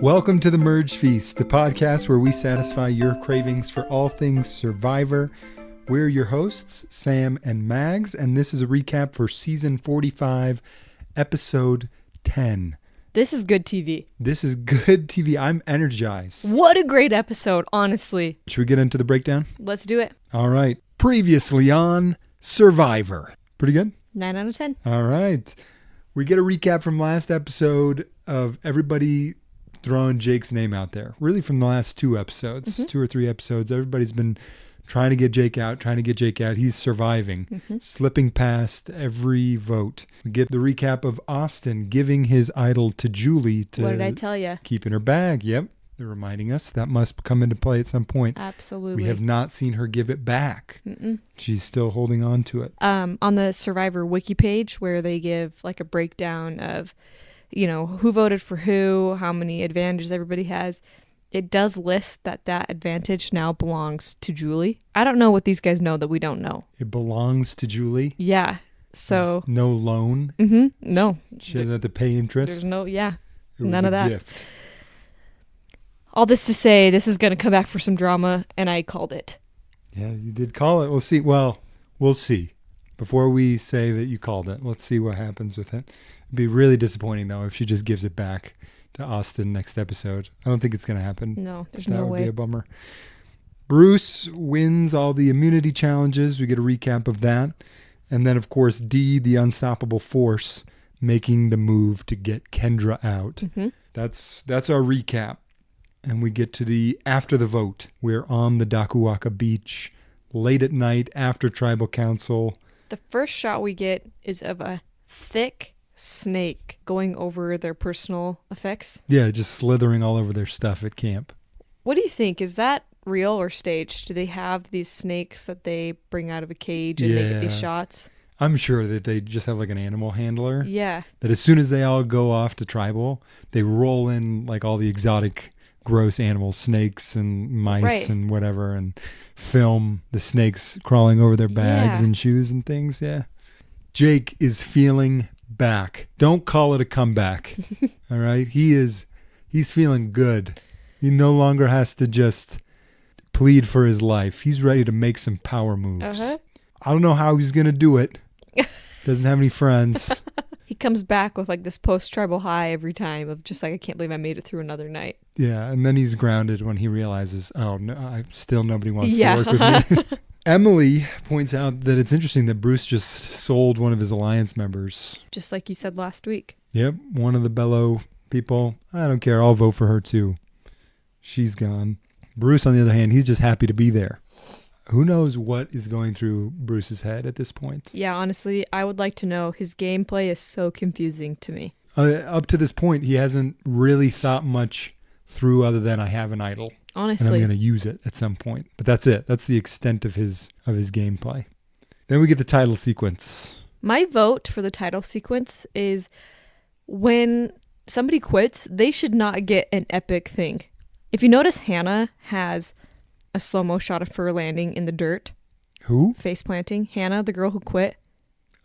Welcome to the Merge Feast, the podcast where we satisfy your cravings for all things Survivor. We're your hosts, Sam and Mags, and this is a recap for season 45, episode 10. This is good TV. This is good TV. I'm energized. What a great episode, honestly. Should we get into the breakdown? Let's do it. All right. Previously on Survivor. Pretty good? 9 out of 10. All right. We get a recap from last episode of everybody throwing Jake's name out there. Really from the last two episodes, 2 or 3 episodes. Everybody's been trying to get Jake out. He's surviving, slipping past every vote. We get the recap of Austin giving his idol to Julie to What did I tell you? keep in her bag. Yep. They're reminding us that must come into play at some point. Absolutely. We have not seen her give it back. She's still holding on to it. On the Survivor wiki page where they give like a breakdown of, you know, who voted for who, how many advantages everybody has, it does list that advantage now belongs to Julie. I don't know what these guys know that we don't know. It belongs to Julie. Yeah. So. There's no loan. No. She doesn't have to pay interest. There's no, It none was of a that. gift. All this to say, this is going to come back for some drama, and I called it. Yeah, you did call it. We'll see. Well, we'll see. Before we say that you called it, let's see what happens with it. It'd be really disappointing, though, if she just gives it back to Austin next episode. I don't think it's going to happen. No, there's That no would way. be a bummer. Bruce wins all the immunity challenges. We get a recap of that. And then, of course, Dee, the unstoppable force, making the move to get Kendra out. That's our recap. And we get to the after the vote. We're on the Dakuwaka beach late at night after tribal council. The first shot we get is of a thick snake going over their personal effects. Yeah, just slithering all over their stuff at camp. What do you think? Is that real or staged? Do they have these snakes that they bring out of a cage and make these shots? I'm sure that they just have like an animal handler. Yeah. That as soon as they all go off to tribal, they roll in like all the exotic gross animals, snakes and mice and whatever, and film the snakes crawling over their bags and shoes and things. Yeah. Jake is feeling back. Don't call it a comeback. All right. He's feeling good. He no longer has to just plead for his life. He's ready to make some power moves. I don't know how he's going to do it. Doesn't have any friends. He comes back with like this post-tribal high every time of just like, I can't believe I made it through another night. Yeah, and then he's grounded when he realizes, oh, no, nobody wants to work with me. Emily points out that it's interesting that Bruce just sold one of his alliance members. Just like you said last week. Yep, one of the Bello people. I don't care, I'll vote for her too. She's gone. Bruce, on the other hand, he's just happy to be there. Who knows what is going through Bruce's head at this point? Yeah, honestly, I would like to know. His gameplay is so confusing to me. Up to this point, he hasn't really thought much through other than I have an idol. Honestly. And I'm going to use it at some point. But that's it. That's the extent of his gameplay. Then we get the title sequence. My vote for the title sequence is when somebody quits, they should not get an epic thing. If you notice, Hannah has a slow-mo shot of her landing in the dirt. Who? Face planting. Hannah, the girl who quit.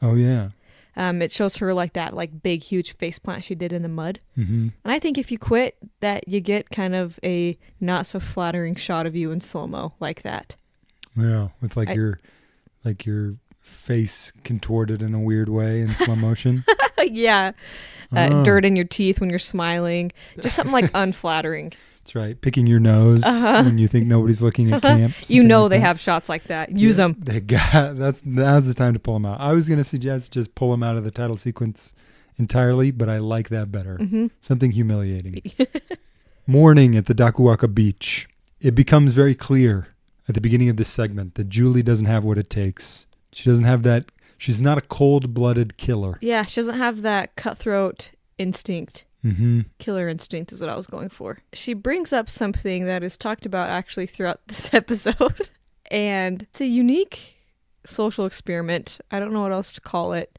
Oh, yeah. It shows her like that like big, huge face plant she did in the mud. Mm-hmm. And I think if you quit, that you get kind of a not so flattering shot of you in slow-mo like that. Yeah, with your face contorted in a weird way in slow motion. Yeah. Dirt in your teeth when you're smiling. Just something like unflattering. That's right. Picking your nose when you think nobody's looking at camp. You know like they that. have shots like that. Use them. Now's the time to pull them out. I was going to suggest just pull them out of the title sequence entirely, but I like that better. Something humiliating. Morning at the Dakuwaka beach. It becomes very clear at the beginning of this segment that Julie doesn't have what it takes. She doesn't have that. She's not a cold-blooded killer. Yeah, she doesn't have that cutthroat instinct. Killer instinct is what I was going for. She brings up something that is talked about actually throughout this episode. And it's a unique social experiment. I don't know what else to call it.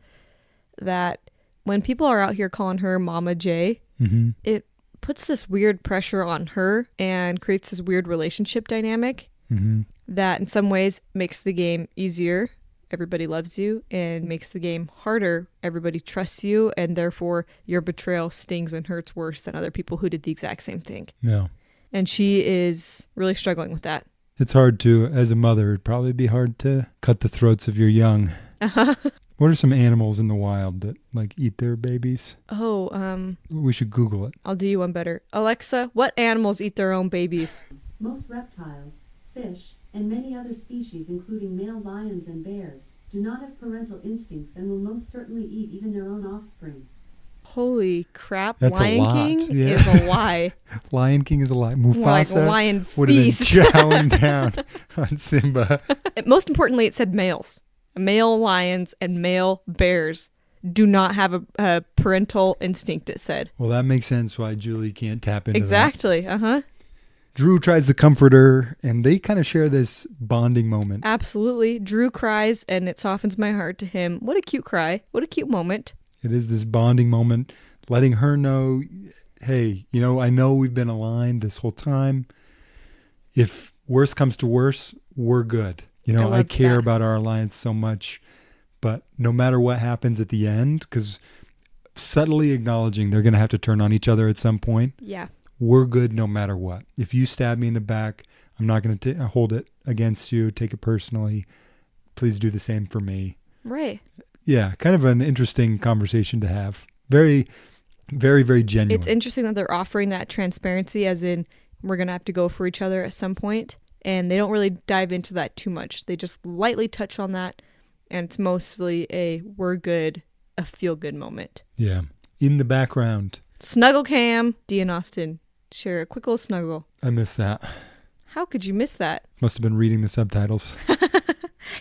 That when people are out here calling her Mama J, it puts this weird pressure on her and creates this weird relationship dynamic that in some ways makes the game easier everybody loves you, and makes the game harder. Everybody trusts you, and therefore your betrayal stings and hurts worse than other people who did the exact same thing. No. And she is really struggling with that. It's hard to, as a mother, it'd probably be hard to cut the throats of your young. What are some animals in the wild that like eat their babies? We should Google it. I'll do you one better. Alexa, what animals eat their own babies? Most reptiles, fish, and many other species, including male lions and bears, do not have parental instincts and will most certainly eat even their own offspring. Holy crap. That's Lion King is a lie. Lion King is a lie. Mufasa like a lion would have been feast. chowing down on Simba. Most importantly, it said males. Male lions and male bears do not have a parental instinct, it said. Well, that makes sense why Julie can't tap into Exactly. that. Drew tries to comfort her, and they kind of share this bonding moment. Absolutely. Drew cries, and it softens my heart to him. What a cute cry. What a cute moment. It is this bonding moment, letting her know, hey, I know we've been aligned this whole time. If worse comes to worse, we're good. I care about our alliance so much, but no matter what happens at the end, because subtly acknowledging they're going to have to turn on each other at some point. Yeah. We're good no matter what. If you stab me in the back, I'm not going to hold it against you, take it personally. Please do the same for me. Right. Yeah, kind of an interesting conversation to have. Very, very, very genuine. It's interesting that they're offering that transparency, as in we're going to have to go for each other at some point. And they don't really dive into that too much. They just lightly touch on that. And it's mostly a we're good, a feel good moment. Yeah. In the background. Snuggle cam. Dee and Austin share a quick little snuggle. I missed that. How could you miss that? Must have been reading the subtitles.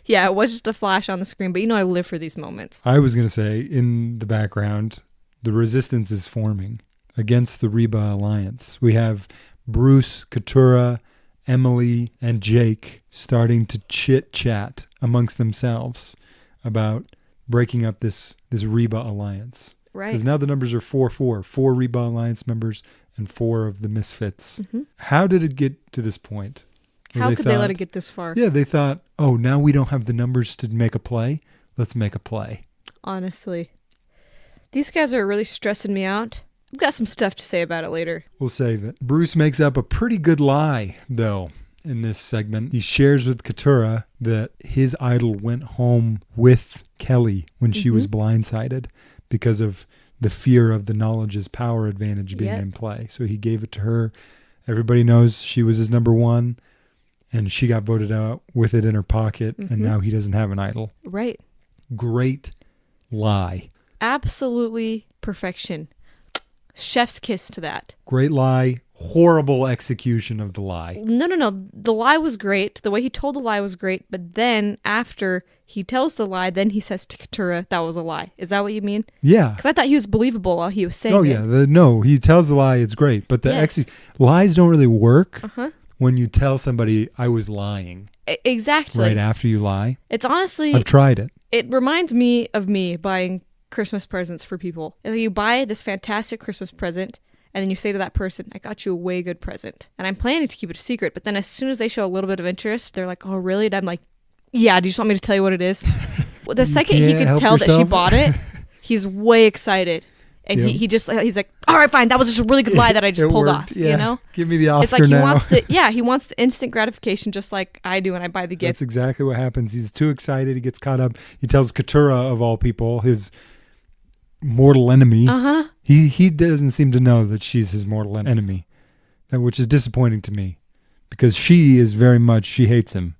Yeah, it was just a flash on the screen, but I live for these moments. I was going to say, in the background, the resistance is forming against the Reba Alliance. We have Bruce, Keturah, Emily, and Jake starting to chit-chat amongst themselves about breaking up this Reba Alliance. Right. Because now the numbers are 4-4. 4 Reba Alliance members and 4 of the Misfits. Mm-hmm. How did it get to this point? How could they let it get this far? Yeah, they thought, oh, now we don't have the numbers to make a play. Let's make a play. Honestly. These guys are really stressing me out. I've got some stuff to say about it later. We'll save it. Bruce makes up a pretty good lie, though, in this segment. He shares with Keturah that his idol went home with Kelly when she was blindsided because of the fear of the knowledge is power advantage being in play. So he gave it to her. Everybody knows she was his number one. And she got voted out with it in her pocket, and now he doesn't have an idol. Right. Great lie. Absolutely perfection. Chef's kiss to that. Great lie. Horrible execution of the lie. No. The lie was great. The way he told the lie was great. But then after he tells the lie, then he says to Keturah, that was a lie. Is that what you mean? Yeah. Because I thought he was believable while he was saying it. Oh, yeah. No, he tells the lie. It's great. But the lies don't really work. When you tell somebody I was lying. Exactly. Right after you lie. It's honestly... I've tried it. It reminds me of me buying Christmas presents for people. You buy this fantastic Christmas present, and then you say to that person, I got you a way good present. And I'm planning to keep it a secret, but then as soon as they show a little bit of interest, they're like, oh, really? And I'm like, yeah, do you just want me to tell you what it is? Well, the second he can tell that she bought it, he's way excited. And he's like, all right, fine. That was just a really good lie that I just pulled off. Yeah. Give me the Oscar. It's like now. he wants the instant gratification, just like I do when I buy the gift. That's exactly what happens. He's too excited. He gets caught up. He tells Keturah, of all people, his mortal enemy. He doesn't seem to know that she's his mortal enemy, which is disappointing to me, because she hates him,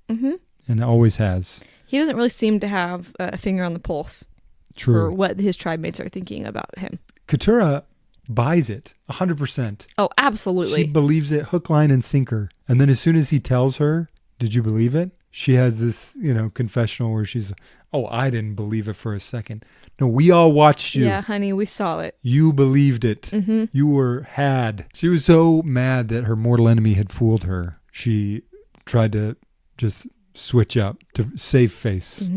and always has. He doesn't really seem to have a finger on the pulse. True. For what his tribe mates are thinking about him. Keturah buys it 100%. Oh, absolutely. She believes it hook, line, and sinker. And then as soon as he tells her, did you believe it? She has this, confessional where she's, oh, I didn't believe it for a second. No, we all watched you. Yeah, honey, we saw it. You believed it. You had. She was so mad that her mortal enemy had fooled her. She tried to just switch up to save face.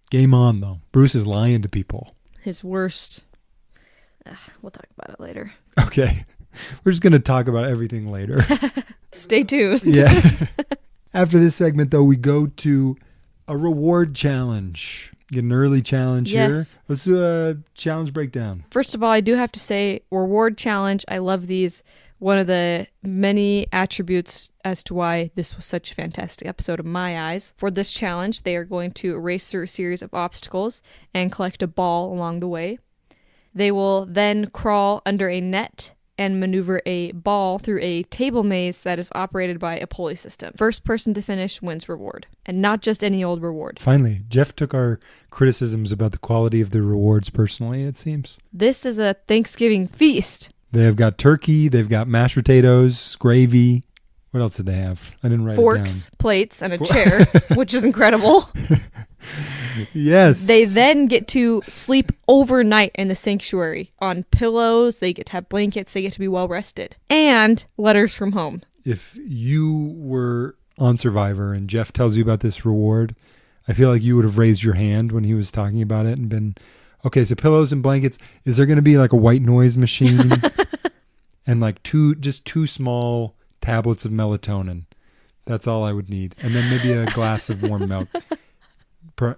Game on, though. Bruce is lying to people. His worst. We'll talk about it later. Okay. We're just going to talk about everything later. Stay tuned. Yeah. After this segment, though, we go to A reward challenge. Get an early challenge here. Let's do a challenge breakdown. First of all, I do have to say, reward challenge. I love these. One of the many attributes as to why this was such a fantastic episode in my eyes. For this challenge, they are going to race through a series of obstacles and collect a ball along the way. They will then crawl under a net and maneuver a ball through a table maze that is operated by a pulley system. First person to finish wins reward, and not just any old reward. Finally, Jeff took our criticisms about the quality of the rewards personally, it seems. This is a Thanksgiving feast. They've got turkey, they've got mashed potatoes, gravy. What else did they have? I didn't write Forks, it down. plates, and a chair, which is incredible. Yes. They then get to sleep overnight in the sanctuary on pillows. They get to have blankets. They get to be well rested. And letters from home. If you were on Survivor and Jeff tells you about this reward, I feel like you would have raised your hand when he was talking about it and been, okay, so pillows and blankets. Is there going to be like a white noise machine and like two small tablets of melatonin? That's all I would need. And then maybe a glass of warm milk.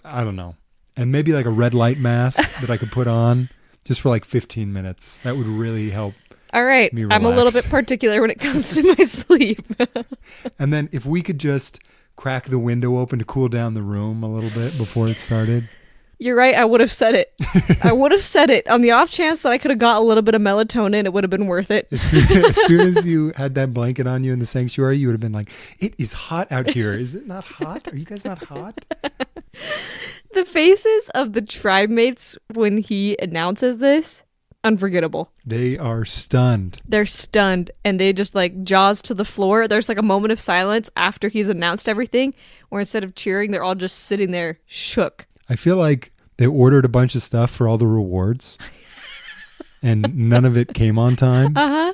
I don't know. And maybe like a red light mask that I could put on just for like 15 minutes. That would really help. All right. Me I'm a little relax. bit particular when it comes to my sleep. And then if we could just crack the window open to cool down the room a little bit before it started. You're right. I would have said it. I would have said it. On the off chance that I could have got a little bit of melatonin, it would have been worth it. As soon as you had that blanket on you in the sanctuary, you would have been like, it is hot out here. Is it not hot? Are you guys not hot? The faces of the tribe mates when he announces this, unforgettable. They are stunned. They're stunned, and they just like jaws to the floor. There's like a moment of silence after he's announced everything, where instead of cheering, they're all just sitting there shook. I feel like they ordered a bunch of stuff for all the rewards and none of it came on time. Uh-huh.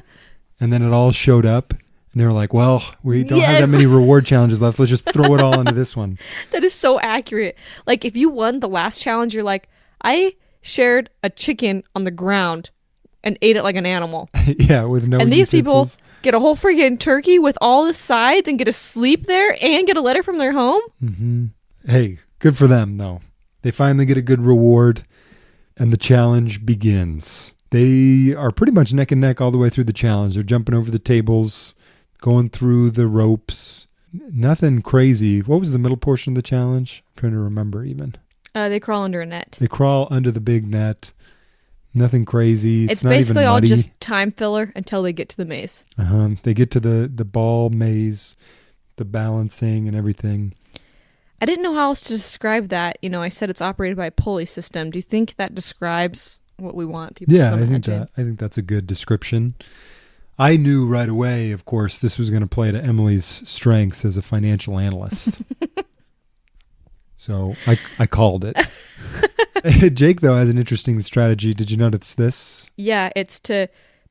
And then it all showed up and they were like, well, we don't have that many reward challenges left. Let's just throw it all into this one. That is so accurate. Like if you won the last challenge, you're like, I shared a chicken on the ground and ate it like an animal. Yeah, with no And these utensils. people get a whole freaking turkey with all the sides and get to sleep there and get a letter from their home. Mm-hmm. Hey, good for them though. They finally get a good reward, and the challenge begins. They are pretty much neck and neck all the way through the challenge. They're jumping over the tables, going through the ropes. Nothing crazy. What was the middle portion of the challenge? I'm trying to remember even. They crawl under a net. They crawl under the big net. Nothing crazy. It's not basically even all muddy. just time filler until they get to the maze. They get to the ball maze, the balancing and everything. I didn't know how else to describe that. You know, I said it's operated by a pulley system. Do you think that describes what we want people to imagine? I think that's a good description. I knew right away, of course, this was going to play to Emily's strengths as a financial analyst. So I called it. Jake, though, has an interesting strategy. Did you notice this? Yeah, it's to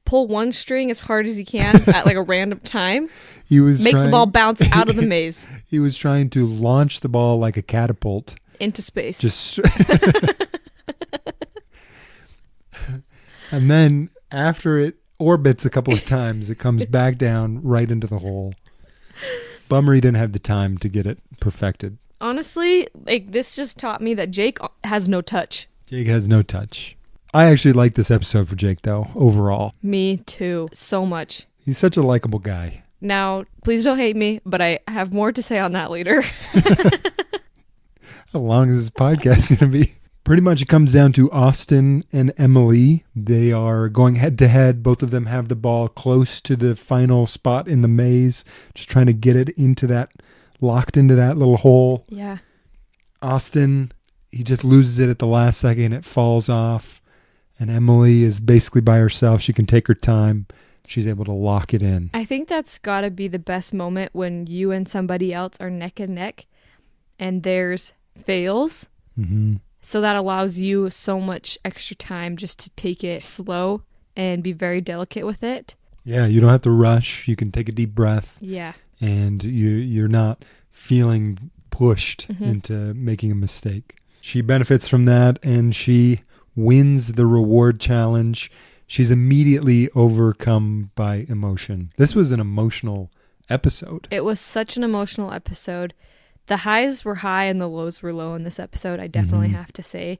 pull one string as hard as you can at like a random time. Make the ball bounce out of the maze. He was trying to launch the ball like a catapult. Into space. And then after it orbits a couple of times, it comes back down right into the hole. Bummer he didn't have the time to get it perfected. Honestly, like this just taught me that Jake has no touch. Jake has no touch. I actually like this episode for Jake, though, overall. Me too. So much. He's such a likable guy. Now, please don't hate me, but I have more to say on that later. How long is this podcast going to be? Pretty much it comes down to Austin and Emily. They are going head to head. Both of them have the ball close to the final spot in the maze, just trying to get it locked into that little hole. Yeah. Austin, he just loses it at the last second. It falls off. And Emily is basically by herself. She can take her time. She's able to lock it in. I think that's got to be the best moment when you and somebody else are neck and neck and theirs fails. Mm-hmm. So that allows you so much extra time just to take it slow and be very delicate with it. Yeah, you don't have to rush. You can take a deep breath. Yeah. And you're not feeling pushed into making a mistake. She benefits from that, and she wins the reward challenge. She's immediately overcome by emotion. This was an emotional episode. It was such an emotional episode. The highs were high and the lows were low in this episode, I definitely have to say.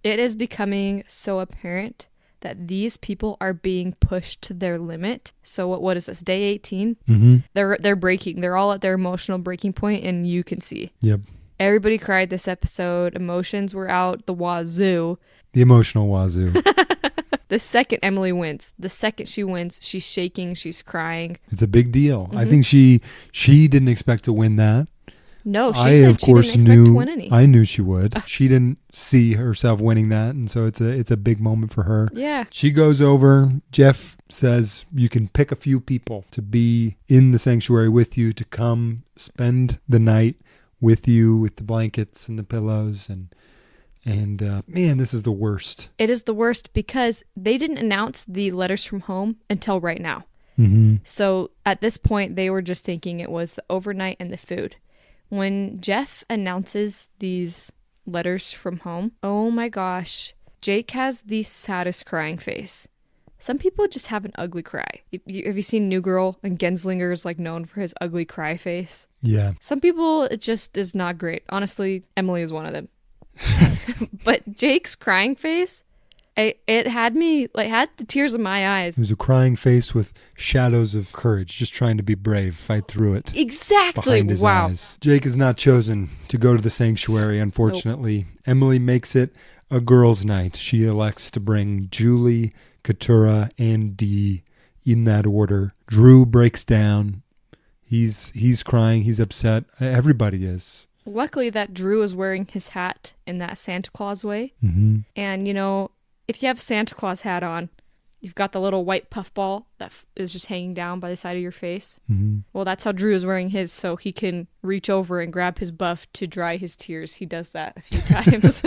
It is becoming so apparent that these people are being pushed to their limit. So what is this, day 18? Mm-hmm. They're breaking. They're all at their emotional breaking point, and you can see. Yep. Everybody cried this episode. Emotions were out the wazoo. The emotional wazoo. The second Emily wins, the second she wins, she's shaking, she's crying. It's a big deal. I think she didn't expect to win that. No, she said she didn't expect to win any. I knew she would. She didn't see herself winning that, and so it's a big moment for her. Yeah. She goes over. Jeff says you can pick a few people to be in the sanctuary with you, to come spend the night with you, with the blankets and the pillows, and man, this is the worst. It is the worst because they didn't announce the letters from home until right now. Mm-hmm. So at this point, they were just thinking it was the overnight and the food. When Jeff announces these letters from home, oh my gosh, Jake has the saddest crying face. Some people just have an ugly cry. Have you seen New Girl? And Genslinger is like known for his ugly cry face. Yeah. Some people, it just is not great. Honestly, Emily is one of them. But Jake's crying face, it had me, like, had the tears in my eyes. It was a crying face with shadows of courage, just trying to be brave, fight through it. Exactly. Behind his Wow. eyes. Jake is not chosen to go to the sanctuary, unfortunately. Nope. Emily makes it a girls' night. She elects to bring Julie, Keturah, and Dee in that order. Drew breaks down. He's crying. He's upset. Everybody is. Luckily that Drew is wearing his hat in that Santa Claus way. Mm-hmm. And, you know, if you have a Santa Claus hat on, you've got the little white puffball that is just hanging down by the side of your face. Mm-hmm. Well, that's how Drew is wearing his, so he can reach over and grab his buff to dry his tears. He does that a few times.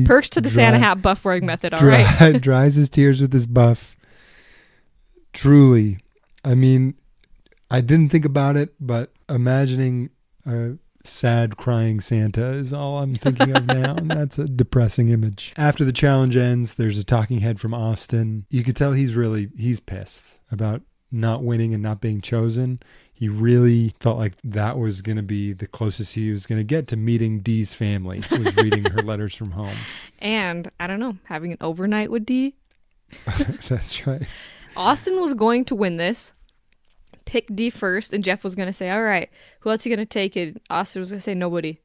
Perks to the Santa hat buff wearing method, all right? Dries his tears with his buff. Truly. I mean, I didn't think about it, but imagining a sad crying Santa is all I'm thinking of now, and that's a depressing image. After the challenge ends, there's a talking head from Austin. You could tell he's pissed about not winning and not being chosen. He really felt like that was going to be the closest he was going to get to meeting Dee's family, was reading her letters from home. And, I don't know, having an overnight with Dee. That's right. Austin was going to win this. Pick Dee first, and Jeff was going to say, all right, who else are you going to take? And Austin was going to say, nobody.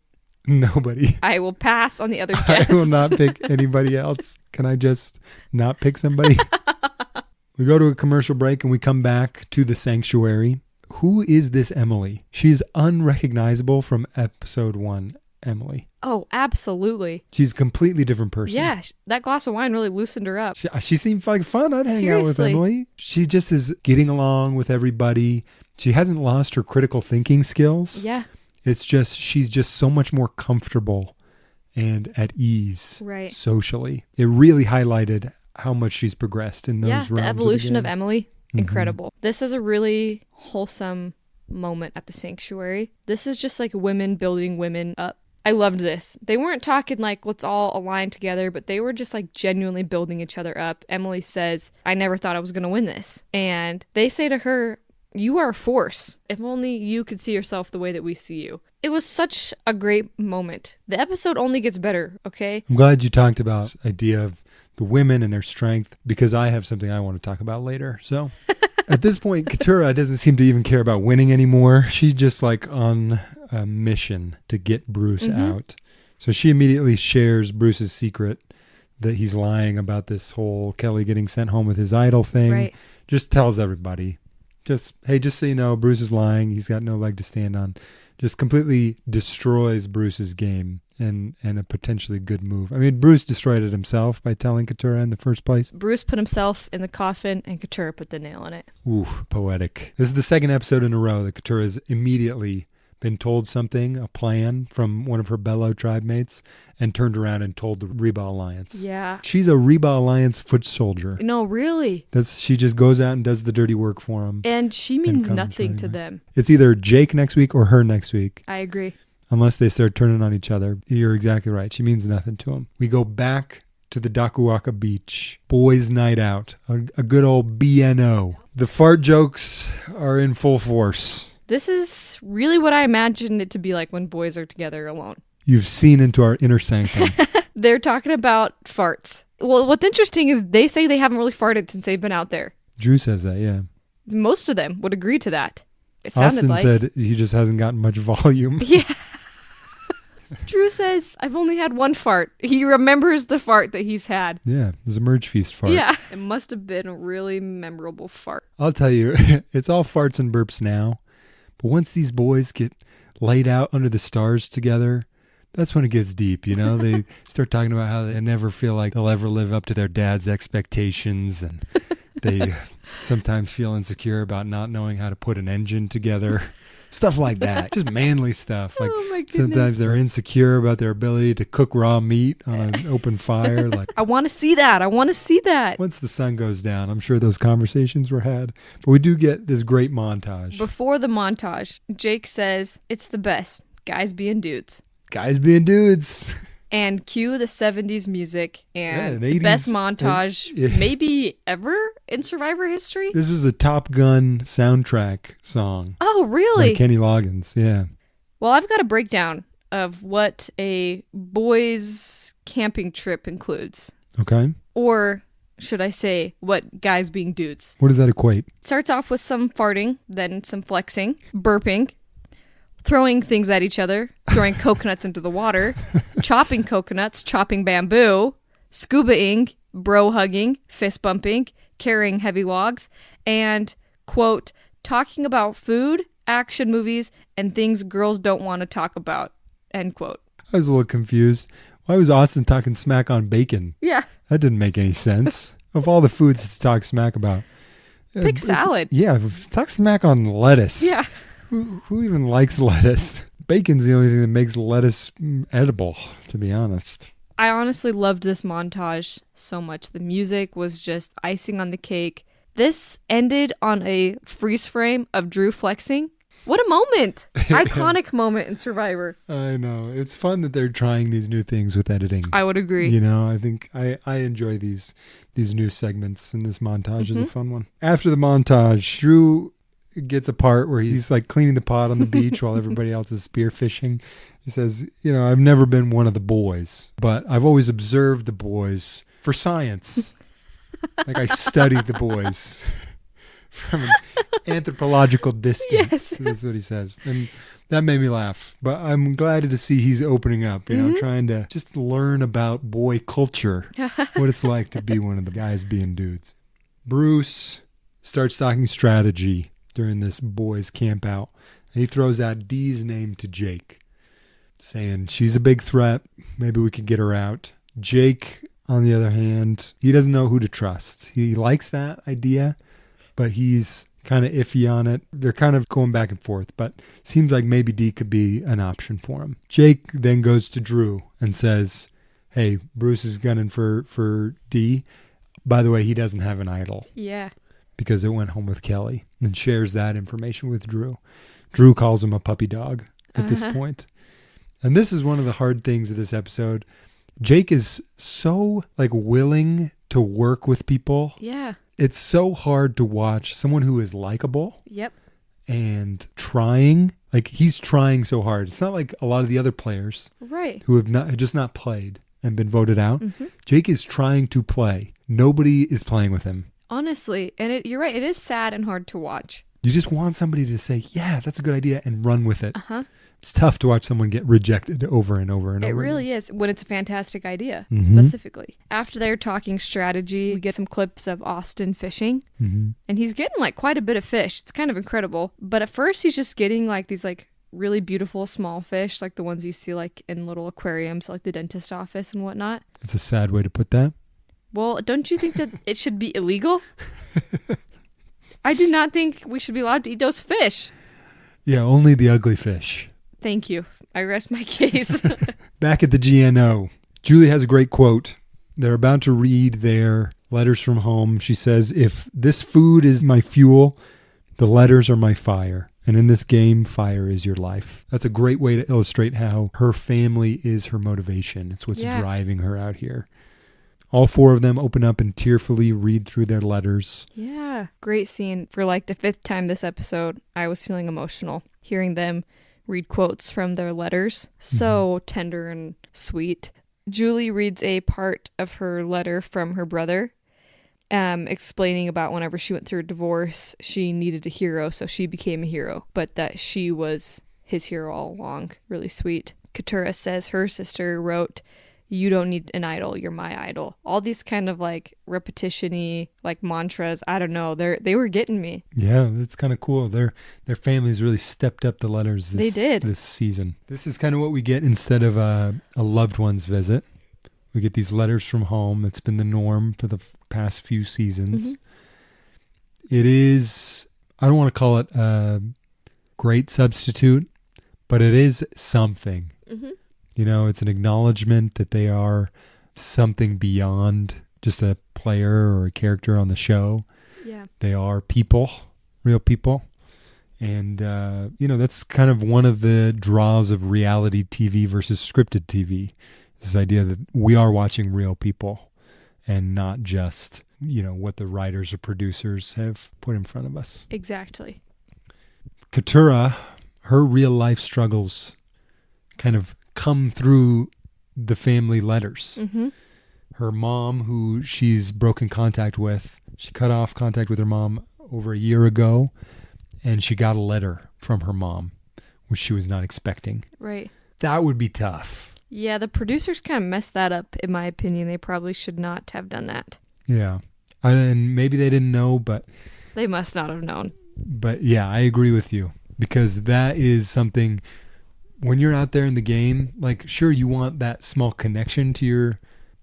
Nobody. I will pass on the other guests. I will not pick anybody else. Can I just not pick somebody? We go to a commercial break and we come back to the sanctuary. Who is this Emily? She's unrecognizable from episode 1 Emily. Oh, absolutely. She's a completely different person. Yeah, that glass of wine really loosened her up. She seemed like fun. I'd hang out with Emily. She just is getting along with everybody. She hasn't lost her critical thinking skills. Yeah. It's just, she's just so much more comfortable and at ease socially. It really highlighted how much she's progressed in those realms. Yeah, the evolution of Emily, incredible. This is a really wholesome moment at the sanctuary. This is just like women building women up. I loved this. They weren't talking like, let's all align together, but they were just like genuinely building each other up. Emily says, I never thought I was going to win this. And they say to her, you are a force. If only you could see yourself the way that we see you. It was such a great moment. The episode only gets better, okay? I'm glad you talked about this idea of the women and their strength, because I have something I want to talk about later. So at this point, Keturah doesn't seem to even care about winning anymore. She's just like on a mission to get Bruce out. So she immediately shares Bruce's secret that he's lying about this whole Kelly getting sent home with his idol thing. Right. Just tells everybody, just so you know, Bruce is lying. He's got no leg to stand on. Just completely destroys Bruce's game and a potentially good move. I mean, Bruce destroyed it himself by telling Keturah in the first place. Bruce put himself in the coffin and Keturah put the nail in it. Oof, poetic. This is the second episode in a row that Keturah has immediately been told something, a plan from one of her Bello tribe mates, and turned around and told the Reba Alliance. Yeah. She's a Reba Alliance foot soldier. No, really. She just goes out and does the dirty work for them. And she means nothing to them. It's either Jake next week or her next week. I agree. Unless they start turning on each other. You're exactly right. She means nothing to them. We go back to the Dakuaka Beach. Boys' night out. A good old BNO. The fart jokes are in full force. This is really what I imagined it to be like when boys are together alone. You've seen into our inner sanctum. They're talking about farts. Well, what's interesting is they say they haven't really farted since they've been out there. Drew says that, yeah. Most of them would agree to that. It sounded Austin like. said he just hasn't gotten much volume. Yeah. Drew says, I've only had one fart. He remembers the fart that he's had. Yeah, there's a merge feast fart. Yeah. It must have been a really memorable fart. I'll tell you, it's all farts and burps now. But once these boys get laid out under the stars together, that's when it gets deep, you know? They start talking about how they never feel like they'll ever live up to their dad's expectations, and they sometimes feel insecure about not knowing how to put an engine together. Stuff like that. Just manly stuff. Like, oh my goodness. sometimes they're insecure about their ability to cook raw meat on an open fire. Like, I want to see that. I want to see that. once the sun goes down, I'm sure those conversations were had. But we do get this great montage. Before the montage, Jake says, it's the best. Guys being dudes. Guys being dudes. And cue the 70s music and Yeah, the 80s, best montage yeah. maybe ever in Survivor history. This was a Top Gun soundtrack song. Oh, really? By Kenny Loggins, yeah. Well, I've got a breakdown of what a boys' camping trip includes. Okay. Or should I say, what guys being dudes. What does that equate? Starts off with some farting, then some flexing, burping, throwing things at each other, throwing coconuts into the water, chopping coconuts, chopping bamboo, scuba-ing, bro-hugging, fist-bumping, carrying heavy logs, and, quote, talking about food, action movies, and things girls don't want to talk about, end quote. I was a little confused. Why was Austin talking smack on bacon? Yeah. That didn't make any sense. Of all the foods to talk smack about. Pick salad. Yeah, talk smack on lettuce. Yeah. Who even likes lettuce? Bacon's the only thing that makes lettuce edible, to be honest. I honestly loved this montage so much. The music was just icing on the cake. This ended on a freeze frame of Drew flexing. What a moment. Iconic moment in Survivor. I know. It's fun that they're trying these new things with editing. I would agree. You know, I think I enjoy these new segments, and this montage is a fun one. After the montage, Drew gets a part where he's like cleaning the pot on the beach while everybody else is spearfishing. He says, you know, I've never been one of the boys, but I've always observed the boys for science. Like I studied the boys from an anthropological distance. Yes. That's what he says. And that made me laugh. But I'm glad to see he's opening up, you know, trying to just learn about boy culture, what it's like to be one of the guys being dudes. Bruce starts talking strategy during this boys camp out, and he throws out Dee's name to Jake, saying she's a big threat, maybe we could get her out. Jake, on the other hand, he doesn't know who to trust. He likes that idea, but he's kind of iffy on it. They're kind of going back and forth, but seems like maybe Dee could be an option for him. Jake then goes to Drew and says, hey, Bruce is gunning for Dee. By the way, he doesn't have an idol. Yeah. Because it went home with Kelly, and shares that information with Drew. Drew calls him a puppy dog at this point. And this is one of the hard things of this episode. Jake is so like willing to work with people. Yeah. It's so hard to watch someone who is likable. Yep. And trying. Like he's trying so hard. It's not like a lot of the other players. Right. Who have just not played and been voted out. Jake is trying to play. Nobody is playing with him. Honestly, and you're right, it is sad and hard to watch. You just want somebody to say, yeah, that's a good idea, and run with it. It's tough to watch someone get rejected over and over and over. It really is, when it's a fantastic idea, Mm-hmm. specifically. After they're talking strategy, we get some clips of Austin fishing, Mm-hmm. and he's getting like quite a bit of fish. It's kind of incredible. But at first, he's just getting like these like really beautiful small fish, like the ones you see like in little aquariums, like the dentist office and whatnot. It's a sad way to put that. Well, don't you think that it should be illegal? I do not think we should be allowed to eat those fish. Yeah, only the ugly fish. Thank you. I rest my case. Back at the GNO, Julie has a great quote. They're about to read their letters from home. She says, if this food is my fuel, the letters are my fire. And in this game, fire is your life. That's a great way to illustrate how her family is her motivation. It's what's driving her out here. All four of them open up and tearfully read through their letters. Yeah. Yeah, great scene. For like the 5th time this episode, I was feeling emotional hearing them read quotes from their letters. So tender and sweet. Julie reads a part of her letter from her brother, explaining about whenever she went through a divorce, she needed a hero, so she became a hero, but that she was his hero all along. Really sweet. Keturah says her sister wrote, "You don't need an idol, you're my idol." All these kind of like repetition-y, like mantras. I don't know. They were getting me. Yeah, that's kind of cool. Their families really stepped up the letters this season. This is kind of what we get instead of a loved one's visit. We get these letters from home. It's been the norm for the past few seasons. It is, I don't want to call it a great substitute, but it is something. You know, it's an acknowledgement that they are something beyond just a player or a character on the show. Yeah. They are people, real people. And, that's kind of one of the draws of reality TV versus scripted TV. This idea that we are watching real people and not just, what the writers or producers have put in front of us. Exactly. Keturah, her real life struggles kind of come through the family letters. Her mom, who she's broken contact with, she cut off contact with her mom over a year ago, and she got a letter from her mom, which she was not expecting. Right. That would be tough. Yeah, the producers kind of messed that up, in my opinion. They probably should not have done that. Yeah. And maybe they didn't know, but... They must not have known. But yeah, I agree with you, because that is something... When you're out there in the game, like, sure, you want that small connection to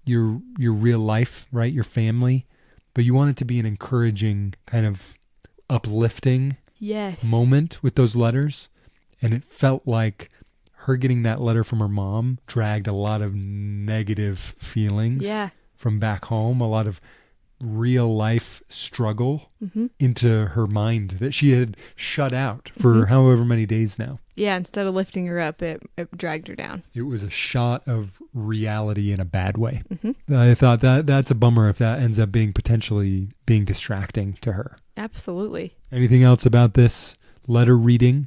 your real life, right? Your family, but you want it to be an encouraging, kind of uplifting moment with those letters. And it felt like her getting that letter from her mom dragged a lot of negative feelings from back home, a lot of real life struggle into her mind that she had shut out for however many days now. Yeah, instead of lifting her up, it dragged her down. It was a shot of reality in a bad way. I thought that's a bummer if that ends up potentially being distracting to her. Absolutely. Anything else about this letter reading?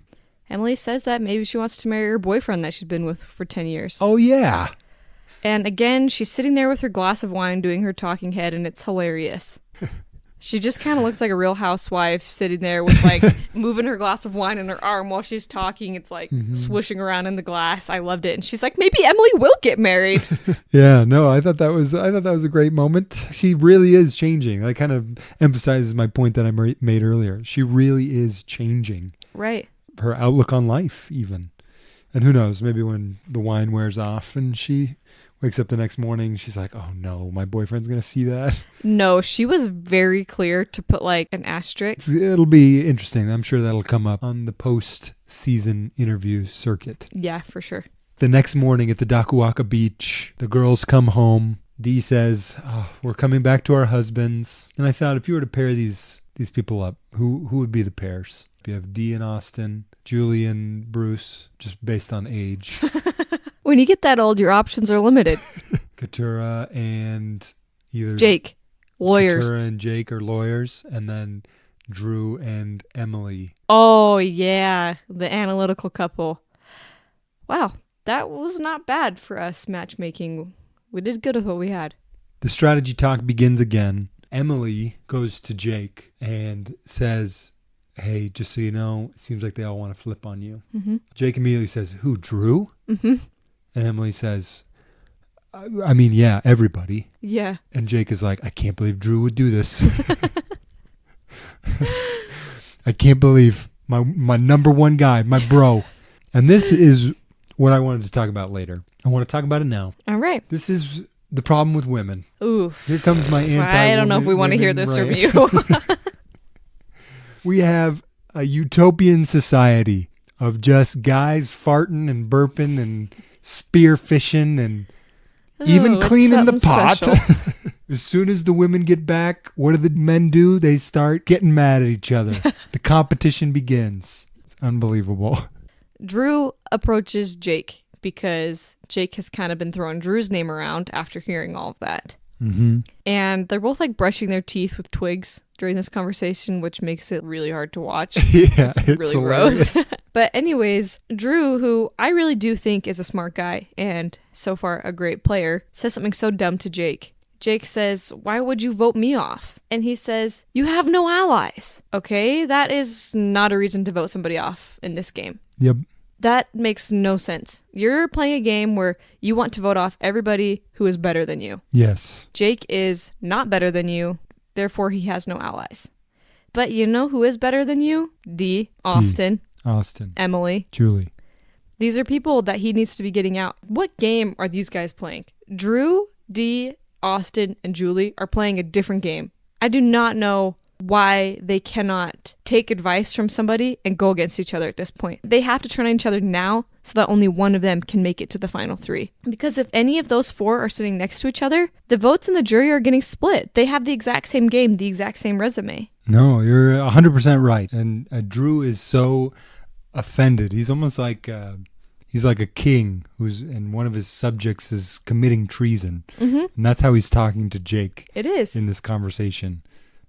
Emily says that maybe she wants to marry her boyfriend that she's been with for 10 years. Oh, yeah. And again, she's sitting there with her glass of wine doing her talking head, and it's hilarious. She just kind of looks like a real housewife sitting there with like moving her glass of wine in her arm while she's talking. It's like swooshing around in the glass. I loved it. And she's like, maybe Emily will get married. Yeah, no, I thought that was a great moment. She really is changing. That kind of emphasizes my point that I made earlier. She really is changing. Right. Her outlook on life even. And who knows, maybe when the wine wears off and she wakes up the next morning, she's like, oh no, my boyfriend's going to see that. No, she was very clear to put like an asterisk. It'll be interesting. I'm sure that'll come up on the post-season interview circuit. Yeah, for sure. The next morning at the Dakuaka beach, the girls come home. Dee says, we're coming back to our husbands. And I thought, if you were to pair these people up, who would be the pairs? You have Dee and Austin, Julie and Bruce, just based on age. When you get that old, your options are limited. Keturah and either Jake, lawyers. Keturah and Jake are lawyers, and then Drew and Emily. Oh, yeah, the analytical couple. Wow, that was not bad for us matchmaking. We did good with what we had. The strategy talk begins again. Emily goes to Jake and says, hey, just so you know, it seems like they all want to flip on you. Jake immediately says, who, Drew? And Emily says, I mean, yeah, everybody. Yeah. And Jake is like, I can't believe Drew would do this. I can't believe my number one guy, my bro. And this is what I wanted to talk about later. I want to talk about it now. All right. This is the problem with women. Ooh. Here comes my anti-woman. I don't know if we want to hear this from you. We have a utopian society of just guys farting and burping and spearfishing and even cleaning the pot. As soon as the women get back, what do the men do? They start getting mad at each other. The competition begins. It's unbelievable. Drew approaches Jake because Jake has kind of been throwing Drew's name around after hearing all of that. Mm-hmm. And they're both like brushing their teeth with twigs during this conversation, which makes it really hard to watch. Yeah, it's really hilarious. gross. But anyways, Drew, who I really do think is a smart guy and so far a great player, says something so dumb to Jake. Jake says, "Why would you vote me off?" And he says, "You have no allies." Okay, that is not a reason to vote somebody off in this game. Yep. That makes no sense. You're playing a game where you want to vote off everybody who is better than you. Yes. Jake is not better than you, therefore he has no allies. But you know who is better than you? Austin, Emily, Julie. These are people that he needs to be getting out. What game are these guys playing? Drew, Austin, and Julie are playing a different game. I do not know why they cannot take advice from somebody and go against each other at this point. They have to turn on each other now so that only one of them can make it to the final 3. Because if any of those 4 are sitting next to each other, the votes in the jury are getting split. They have the exact same game, the exact same resume. No, you're 100% right. And Drew is so offended. He's almost like he's like a king and one of his subjects is committing treason. Mm-hmm. And that's how he's talking to Jake. It is. In this conversation.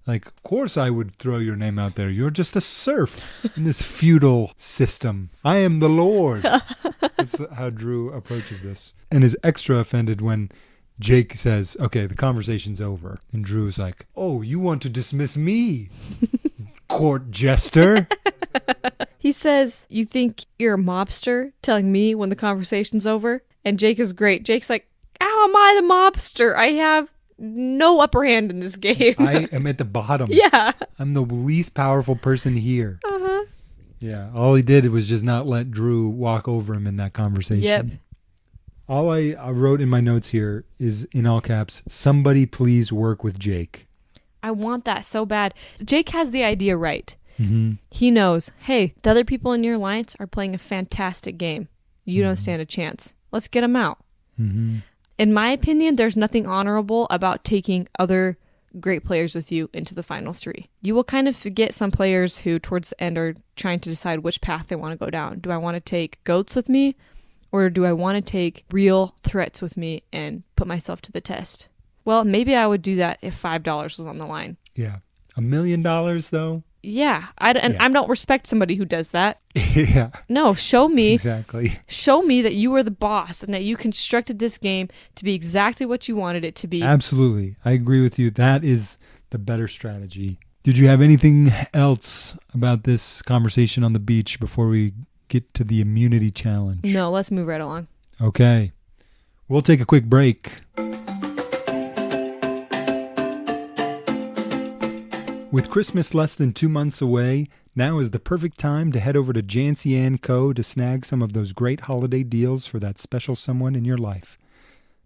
Like, of course I would throw your name out there. You're just a serf in this feudal system. I am the Lord. That's how Drew approaches this. And is extra offended when Jake says, okay, the conversation's over. And Drew's like, oh, you want to dismiss me, court jester? He says, you think you're a mobster telling me when the conversation's over? And Jake is great. Jake's like, how am I the mobster? I have no upper hand in this game. I am at the bottom. Yeah. I'm the least powerful person here. Uh-huh. Yeah. All he did was just not let Drew walk over him in that conversation. Yep. All I wrote in my notes here is, in all caps, somebody please work with Jake. I want that so bad. Jake has the idea right. Mm-hmm. He knows, hey, the other people in your alliance are playing a fantastic game. You don't stand a chance. Let's get them out. Mm-hmm. In my opinion, there's nothing honorable about taking other great players with you into the final 3. You will kind of forget some players who towards the end are trying to decide which path they want to go down. Do I want to take goats with me, or do I want to take real threats with me and put myself to the test? Well, maybe I would do that if $5 was on the line. Yeah. $1 million though? Yeah. I don't respect somebody who does that. Yeah. No, show me. Exactly. Show me that you were the boss and that you constructed this game to be exactly what you wanted it to be. Absolutely. I agree with you. That is the better strategy. Did you have anything else about this conversation on the beach before we get to the immunity challenge? No, let's move right along. Okay. We'll take a quick break. With Christmas less than 2 months away, now is the perfect time to head over to Jancy & Co. to snag some of those great holiday deals for that special someone in your life.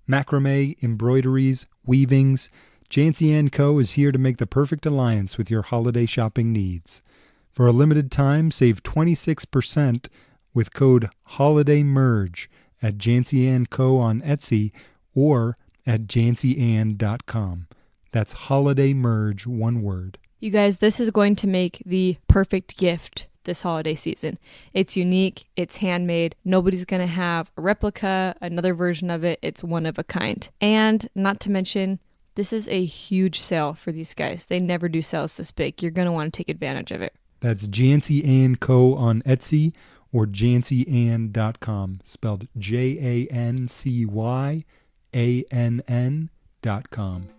Macrame, embroideries, weavings, Jancy & Co. is here to make the perfect alliance with your holiday shopping needs. For a limited time, save 26% with code HOLIDAYMERGE at Jancy & Co. on Etsy or at jancyan.com. That's Holiday Merge, one word. You guys, this is going to make the perfect gift this holiday season. It's unique. It's handmade. Nobody's going to have a replica, another version of it. It's one of a kind. And not to mention, this is a huge sale for these guys. They never do sales this big. You're going to want to take advantage of it. That's Jancy & Co. on Etsy or jancyan.com, spelled JANCYANN.com.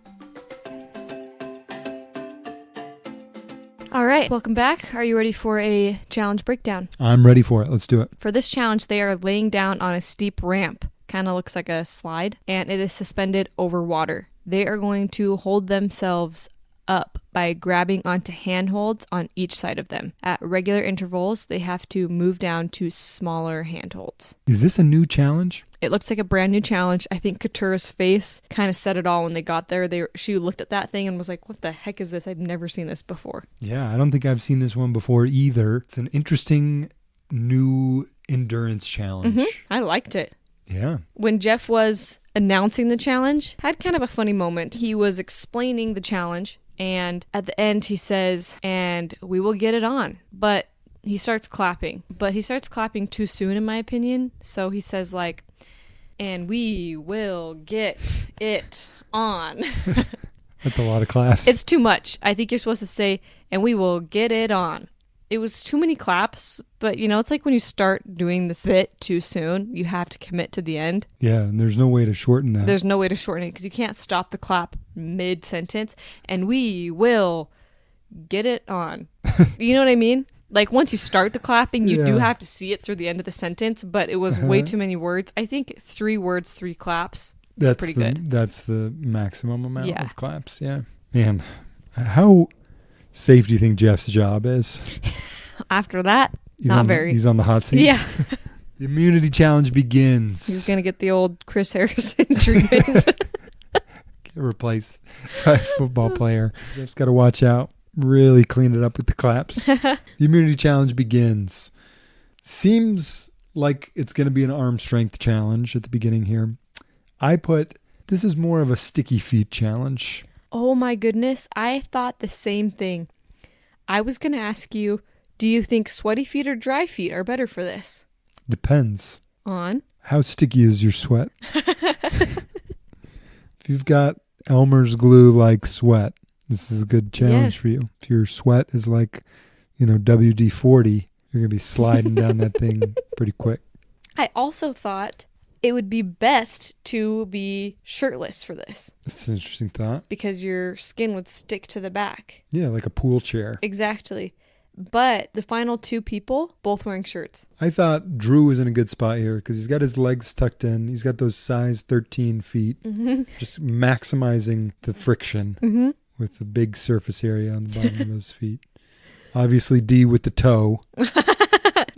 All right, welcome back. Are you ready for a challenge breakdown? I'm ready for it. Let's do it. For this challenge, they are laying down on a steep ramp. Kind of looks like a slide, and it is suspended over water. They are going to hold themselves up by grabbing onto handholds on each side of them. At regular intervals, they have to move down to smaller handholds. Is this a new challenge? It looks like a brand new challenge. I think Katura's face kind of said it all when they got there. She looked at that thing and was like, what the heck is this? I've never seen this before. Yeah, I don't think I've seen this one before either. It's an interesting new endurance challenge. Mm-hmm. I liked it. Yeah. When Jeff was announcing the challenge, had kind of a funny moment. He was explaining the challenge, and at the end he says, and we will get it on. But he starts clapping. But he starts clapping too soon, in my opinion. So he says, like, And we will get it on. That's a lot of claps. It's too much. I think you're supposed to say, and we will get it on. It was too many claps, but it's like when you start doing this bit too soon, you have to commit to the end. Yeah, and there's no way to shorten that. There's no way to shorten it because you can't stop the clap mid-sentence. And we will get it on. You know what I mean? Like once you start the clapping, you do have to see it through the end of the sentence, but it was way too many words. I think 3 words, 3 claps is pretty good. That's the maximum amount of claps, yeah. Man, how safe do you think Jeff's job is? After that, not very. He's on the hot seat? Yeah. The immunity challenge begins. He's going to get the old Chris Harrison treatment. Get replaced by a football player. Jeff's got to watch out. Really clean it up with the claps. The immunity challenge begins. Seems like it's going to be an arm strength challenge at the beginning here. This is more of a sticky feet challenge. Oh my goodness. I thought the same thing. I was going to ask you, do you think sweaty feet or dry feet are better for this? Depends. On? How sticky is your sweat? If you've got Elmer's glue like sweat, this is a good challenge for you. If your sweat is like, WD-40, you're going to be sliding down that thing pretty quick. I also thought it would be best to be shirtless for this. That's an interesting thought. Because your skin would stick to the back. Yeah, like a pool chair. Exactly. But the final 2 people, both wearing shirts. I thought Drew was in a good spot here because he's got his legs tucked in. He's got those size 13 feet. Mm-hmm. Just maximizing the friction with the big surface area on the bottom of those feet. Obviously, D with the toe.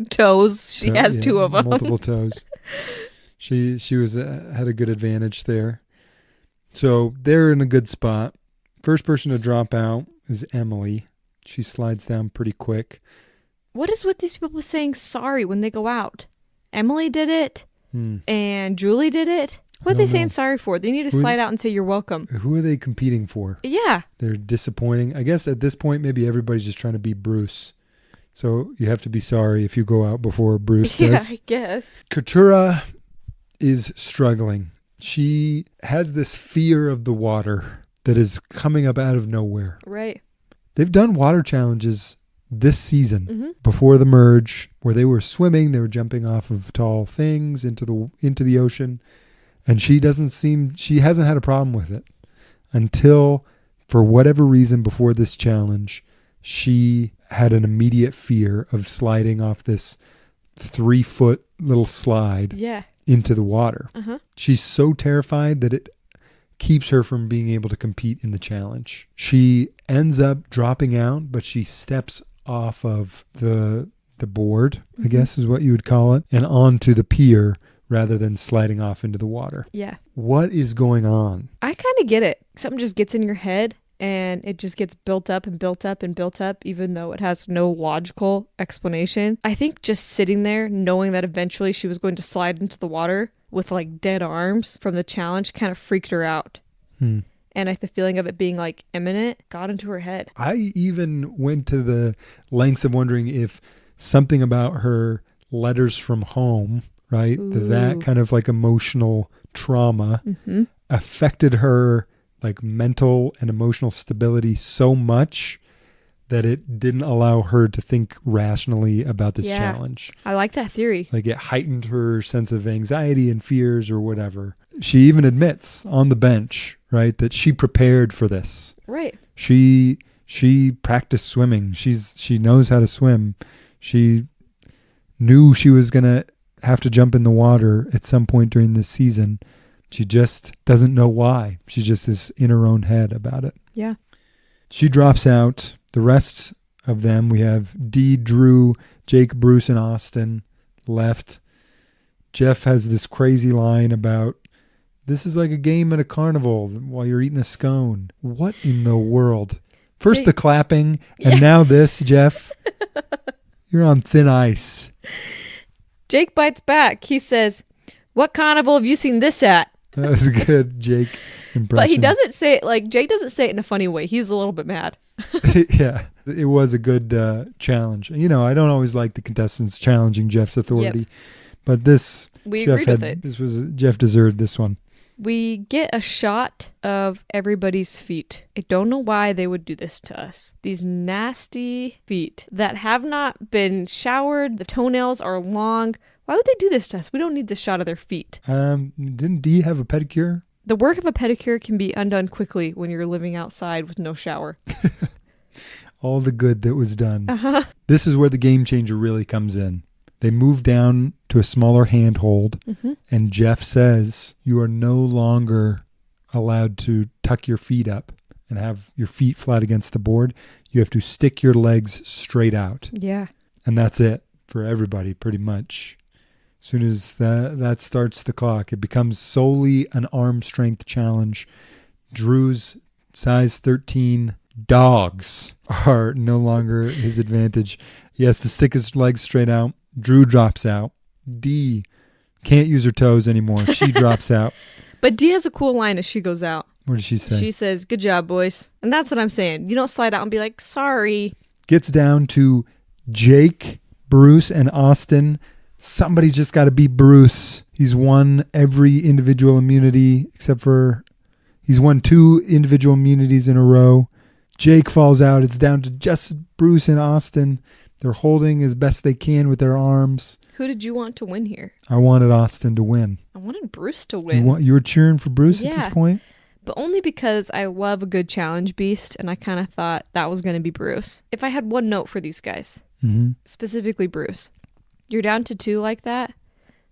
Toes. She has 2 of them. Multiple toes. She had a good advantage there. So they're in a good spot. First person to drop out is Emily. She slides down pretty quick. What is with these people saying sorry when they go out? Emily did it, and Julie did it. What are they saying sorry for? They need to slide out and say you're welcome. Who are they competing for? Yeah. They're disappointing. I guess at this point, maybe everybody's just trying to beat Bruce. So you have to be sorry if you go out before Bruce does. Yeah, I guess. Katura is struggling. She has this fear of the water that is coming up out of nowhere. Right. They've done water challenges this season before the merge where they were swimming, they were jumping off of tall things into the ocean, and she hasn't had a problem with it until, for whatever reason before this challenge, she had an immediate fear of sliding off this 3-foot little slide into the water. She's so terrified that it keeps her from being able to compete in the challenge. She ends up dropping out, but she steps off of the board, I guess is what you would call it, and onto the pier rather than sliding off into the water. Yeah. What is going on? I kind of get it. Something just gets in your head and it just gets built up and built up and built up, even though it has no logical explanation. I think just sitting there knowing that eventually she was going to slide into the water with like dead arms from the challenge kind of freaked her out. And the feeling of it being like imminent got into her head. I even went to the lengths of wondering if something about her letters from home, right? That kind of like emotional trauma affected her like mental and emotional stability so much that it didn't allow her to think rationally about this challenge. I like that theory. Like it heightened her sense of anxiety and fears or whatever. She even admits on the bench, right, that she prepared for this. Right. She practiced swimming. She knows how to swim. She knew she was going to have to jump in the water at some point during this season. She just doesn't know why. She just is in her own head about it. Yeah. She drops out. The rest of them, we have Dee, Drew, Jake, Bruce, and Austin left. Jeff has this crazy line about, this is like a game at a carnival while you're eating a scone. What in the world? First the clapping, and now this, Jeff. You're on thin ice. Jake bites back. He says, what carnival have you seen this at? That was a good Jake impression. But he doesn't say it like, Jake doesn't say it in a funny way. He's a little bit mad. Yeah, it was a good challenge. You know, I don't always like the contestants challenging Jeff's authority, but this We agreed with it. Jeff deserved this one. We get a shot of everybody's feet. I don't know why they would do this to us. These nasty feet that have not been showered. The toenails are long. Why would they do this to us? We don't need this shot of their feet. Didn't Dee have a pedicure? The work of a pedicure can be undone quickly when you're living outside with no shower. All the good that was done. Uh-huh. This is where the game changer really comes in. They move down to a smaller handhold, and Jeff says, you are no longer allowed to tuck your feet up and have your feet flat against the board. You have to stick your legs straight out. Yeah. And that's it for everybody, pretty much. As soon as that starts the clock, it becomes solely an arm strength challenge. Drew's size 13 dogs are no longer his advantage. He has to stick his legs straight out. Drew drops out. Dee can't use her toes anymore. She drops out. But Dee has a cool line as she goes out. What does she say? She says, good job, boys. And that's what I'm saying. You don't slide out and be like, sorry. Gets down to Jake, Bruce, and Austin. Somebody just got to beat Bruce. He's won every individual immunity except for he's won 2 individual immunities in a row. Jake falls out. It's down to just Bruce and Austin. They're holding as best they can with their arms. Who did you want to win here? I wanted Austin to win. I wanted Bruce to win. You were cheering for Bruce at this point? But only because I love a good challenge beast, and I kind of thought that was going to be Bruce. If I had one note for these guys, specifically Bruce, you're down to 2 like that,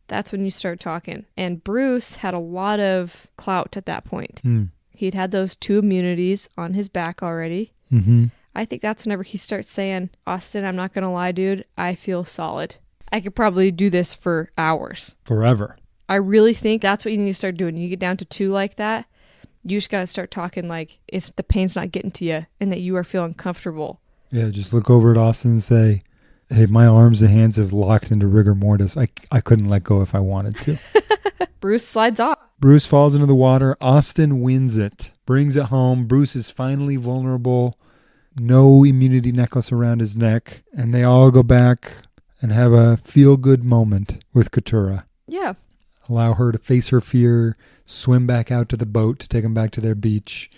that's when you start talking. And Bruce had a lot of clout at that point. He'd had those 2 immunities on his back already. I think that's whenever he starts saying, Austin, I'm not going to lie, dude, I feel solid. I could probably do this for hours. Forever. I really think that's what you need to start doing. You get down to 2 like that, you just got to start talking like it's the pain's not getting to you and that you are feeling comfortable. Yeah, just look over at Austin and say, hey, my arms and hands have locked into rigor mortis. I couldn't let go if I wanted to. Bruce slides off. Bruce falls into the water. Austin wins it. Brings it home. Bruce is finally vulnerable. No immunity necklace around his neck. And they all go back and have a feel-good moment with Katurah. Yeah. Allow her to face her fear, swim back out to the boat to take them back to their beach.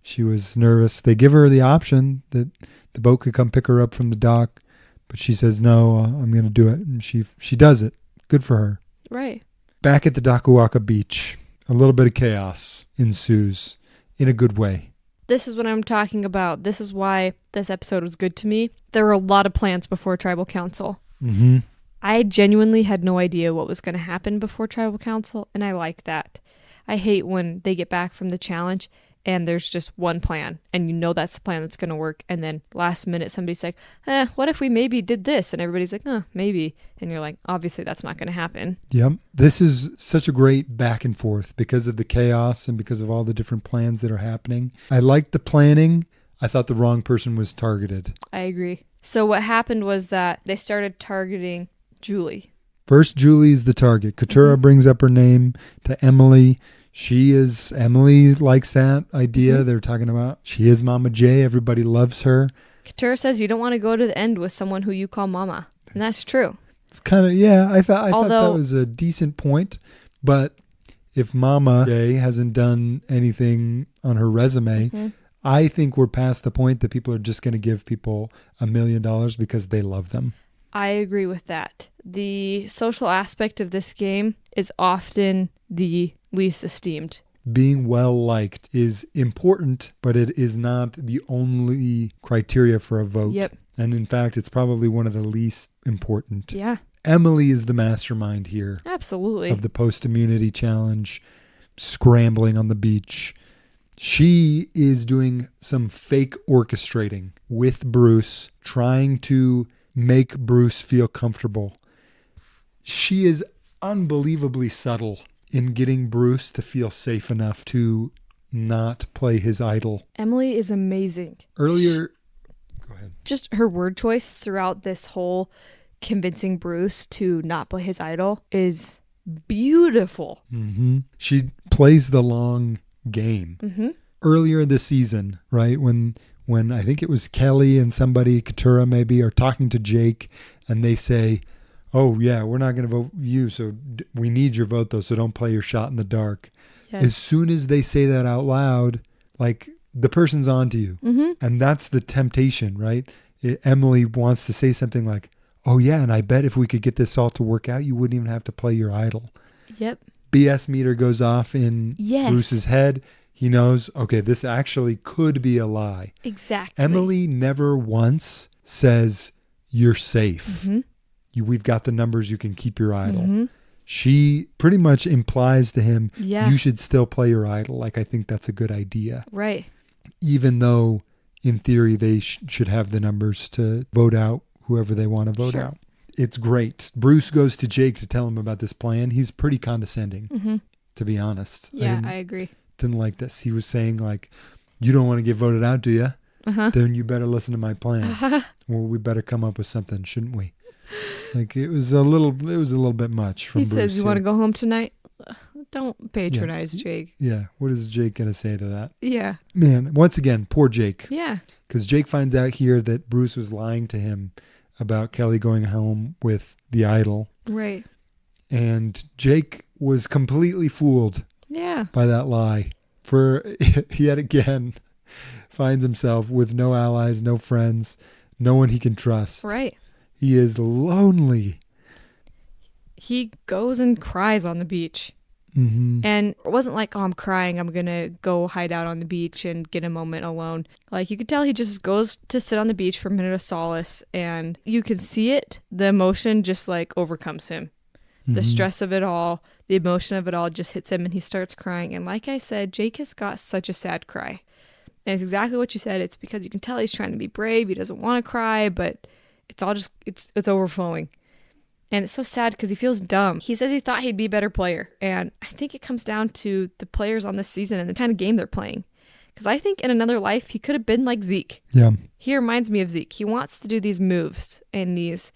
She was nervous. They give her the option that the boat could come pick her up from the dock. But she says, no, I'm going to do it. And she does it. Good for her. Right. Back at the Dakuaka beach, a little bit of chaos ensues in a good way. This is what I'm talking about. This is why this episode was good to me. There were a lot of plans before Tribal Council. I genuinely had no idea what was going to happen before Tribal Council, and I like that. I hate when they get back from the challenge and there's just one plan, and you know that's the plan that's going to work, and then last minute somebody's like, what if we maybe did this? And everybody's like, maybe. And you're like, obviously that's not going to happen. Yep. This is such a great back and forth because of the chaos and because of all the different plans that are happening. I liked the planning. I thought the wrong person was targeted. I agree. So what happened was that they started targeting Julie. First, Julie's the target. Katurah brings up her name to Emily. Emily likes that idea they're talking about. She is Mama J. Everybody loves her. Katurah says you don't want to go to the end with someone who you call Mama. And that's true. It's kind of, I thought that was a decent point. But if Mama J hasn't done anything on her resume, I think we're past the point that people are just going to give people $1 million because they love them. I agree with that. The social aspect of this game is often the least esteemed. Being well-liked is important, but it is not the only criteria for a vote. Yep. And in fact, it's probably one of the least important. Yeah. Emily is the mastermind here. Absolutely. Of the post-immunity challenge, scrambling on the beach. She is doing some fake orchestrating with Bruce, trying to make Bruce feel comfortable. She is unbelievably subtle in getting Bruce to feel safe enough to not play his idol. Emily is amazing. Earlier, go ahead. Just her word choice throughout this whole convincing Bruce to not play his idol is beautiful. She plays the long game. Earlier this season, right, when I think it was Kelly and somebody, Katurah maybe, are talking to Jake, and they say, oh yeah, we're not going to vote you, so we need your vote though, so don't play your shot in the dark. Yes. As soon as they say that out loud, like the person's on to you. Mm-hmm. And that's the temptation, right? Emily wants to say something like, oh yeah, and I bet if we could get this all to work out, you wouldn't even have to play your idol. Yep. BS meter goes off in Bruce's head. He knows, okay, this actually could be a lie. Exactly. Emily never once says, you're safe. Mm-hmm. We've got the numbers, you can keep your idol. Mm-hmm. She pretty much implies to him, yeah. you should still play your idol. Like, I think that's a good idea. Right. Even though, in theory, they should have the numbers to vote out whoever they want to vote out. It's great. Bruce goes to Jake to tell him about this plan. He's pretty condescending, to be honest. Yeah, I agree. Didn't like this. He was saying, like, you don't want to get voted out, do you? Uh-huh. Then you better listen to my plan. Or we better come up with something, shouldn't we? Like, it was a little bit much from Bruce. He says, you want to go home tonight? Don't patronize Jake. Yeah. What is Jake going to say to that? Yeah. Man, once again, poor Jake. Yeah. Because Jake finds out here that Bruce was lying to him about Kelly going home with the idol. Right. And Jake was completely fooled by that lie. For yet again, finds himself with no allies, no friends, no one he can trust. Right. He is lonely. He goes and cries on the beach. Mm-hmm. And it wasn't like, oh, I'm crying, I'm going to go hide out on the beach and get a moment alone. Like, you could tell he just goes to sit on the beach for a minute of solace, and you can see it. The emotion just, like, overcomes him. Mm-hmm. The stress of it all, the emotion of it all just hits him, and he starts crying. And like I said, Jake has got such a sad cry. And it's exactly what you said. It's because you can tell he's trying to be brave. He doesn't want to cry, but it's all just, it's overflowing. And it's so sad because he feels dumb. He says he thought he'd be a better player. And I think it comes down to the players on this season and the kind of game they're playing. Because I think in another life, he could have been like Zeke. Yeah. He reminds me of Zeke. He wants to do these moves and these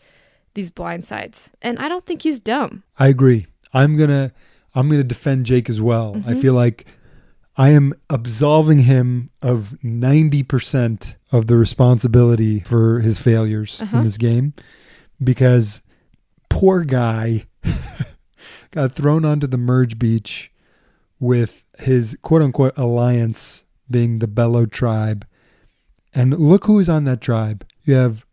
blind sides. And I don't think he's dumb. I agree. I'm gonna defend Jake as well. Mm-hmm. I feel like I am absolving him of 90% of the responsibility for his failures in this game, because poor guy got thrown onto the merge beach with his quote-unquote alliance being the Bello tribe. And look who's on that tribe. You have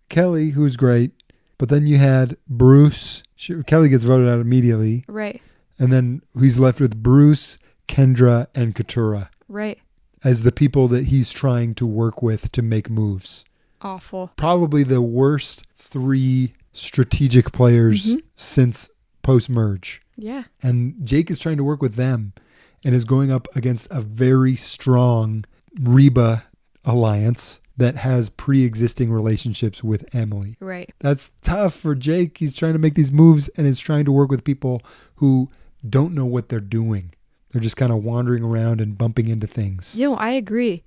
Kelly, who's great, but then you had Bruce. Kelly gets voted out immediately. Right. And then he's left with Bruce, Kendra, and Katurah. Right. As the people that he's trying to work with to make moves. Awful. Probably the worst 3 strategic players since post-merge. Yeah. And Jake is trying to work with them and is going up against a very strong Reba alliance that has pre-existing relationships with Emily. Right. That's tough for Jake. He's trying to make these moves and is trying to work with people who don't know what they're doing. They're just kind of wandering around and bumping into things. I agree.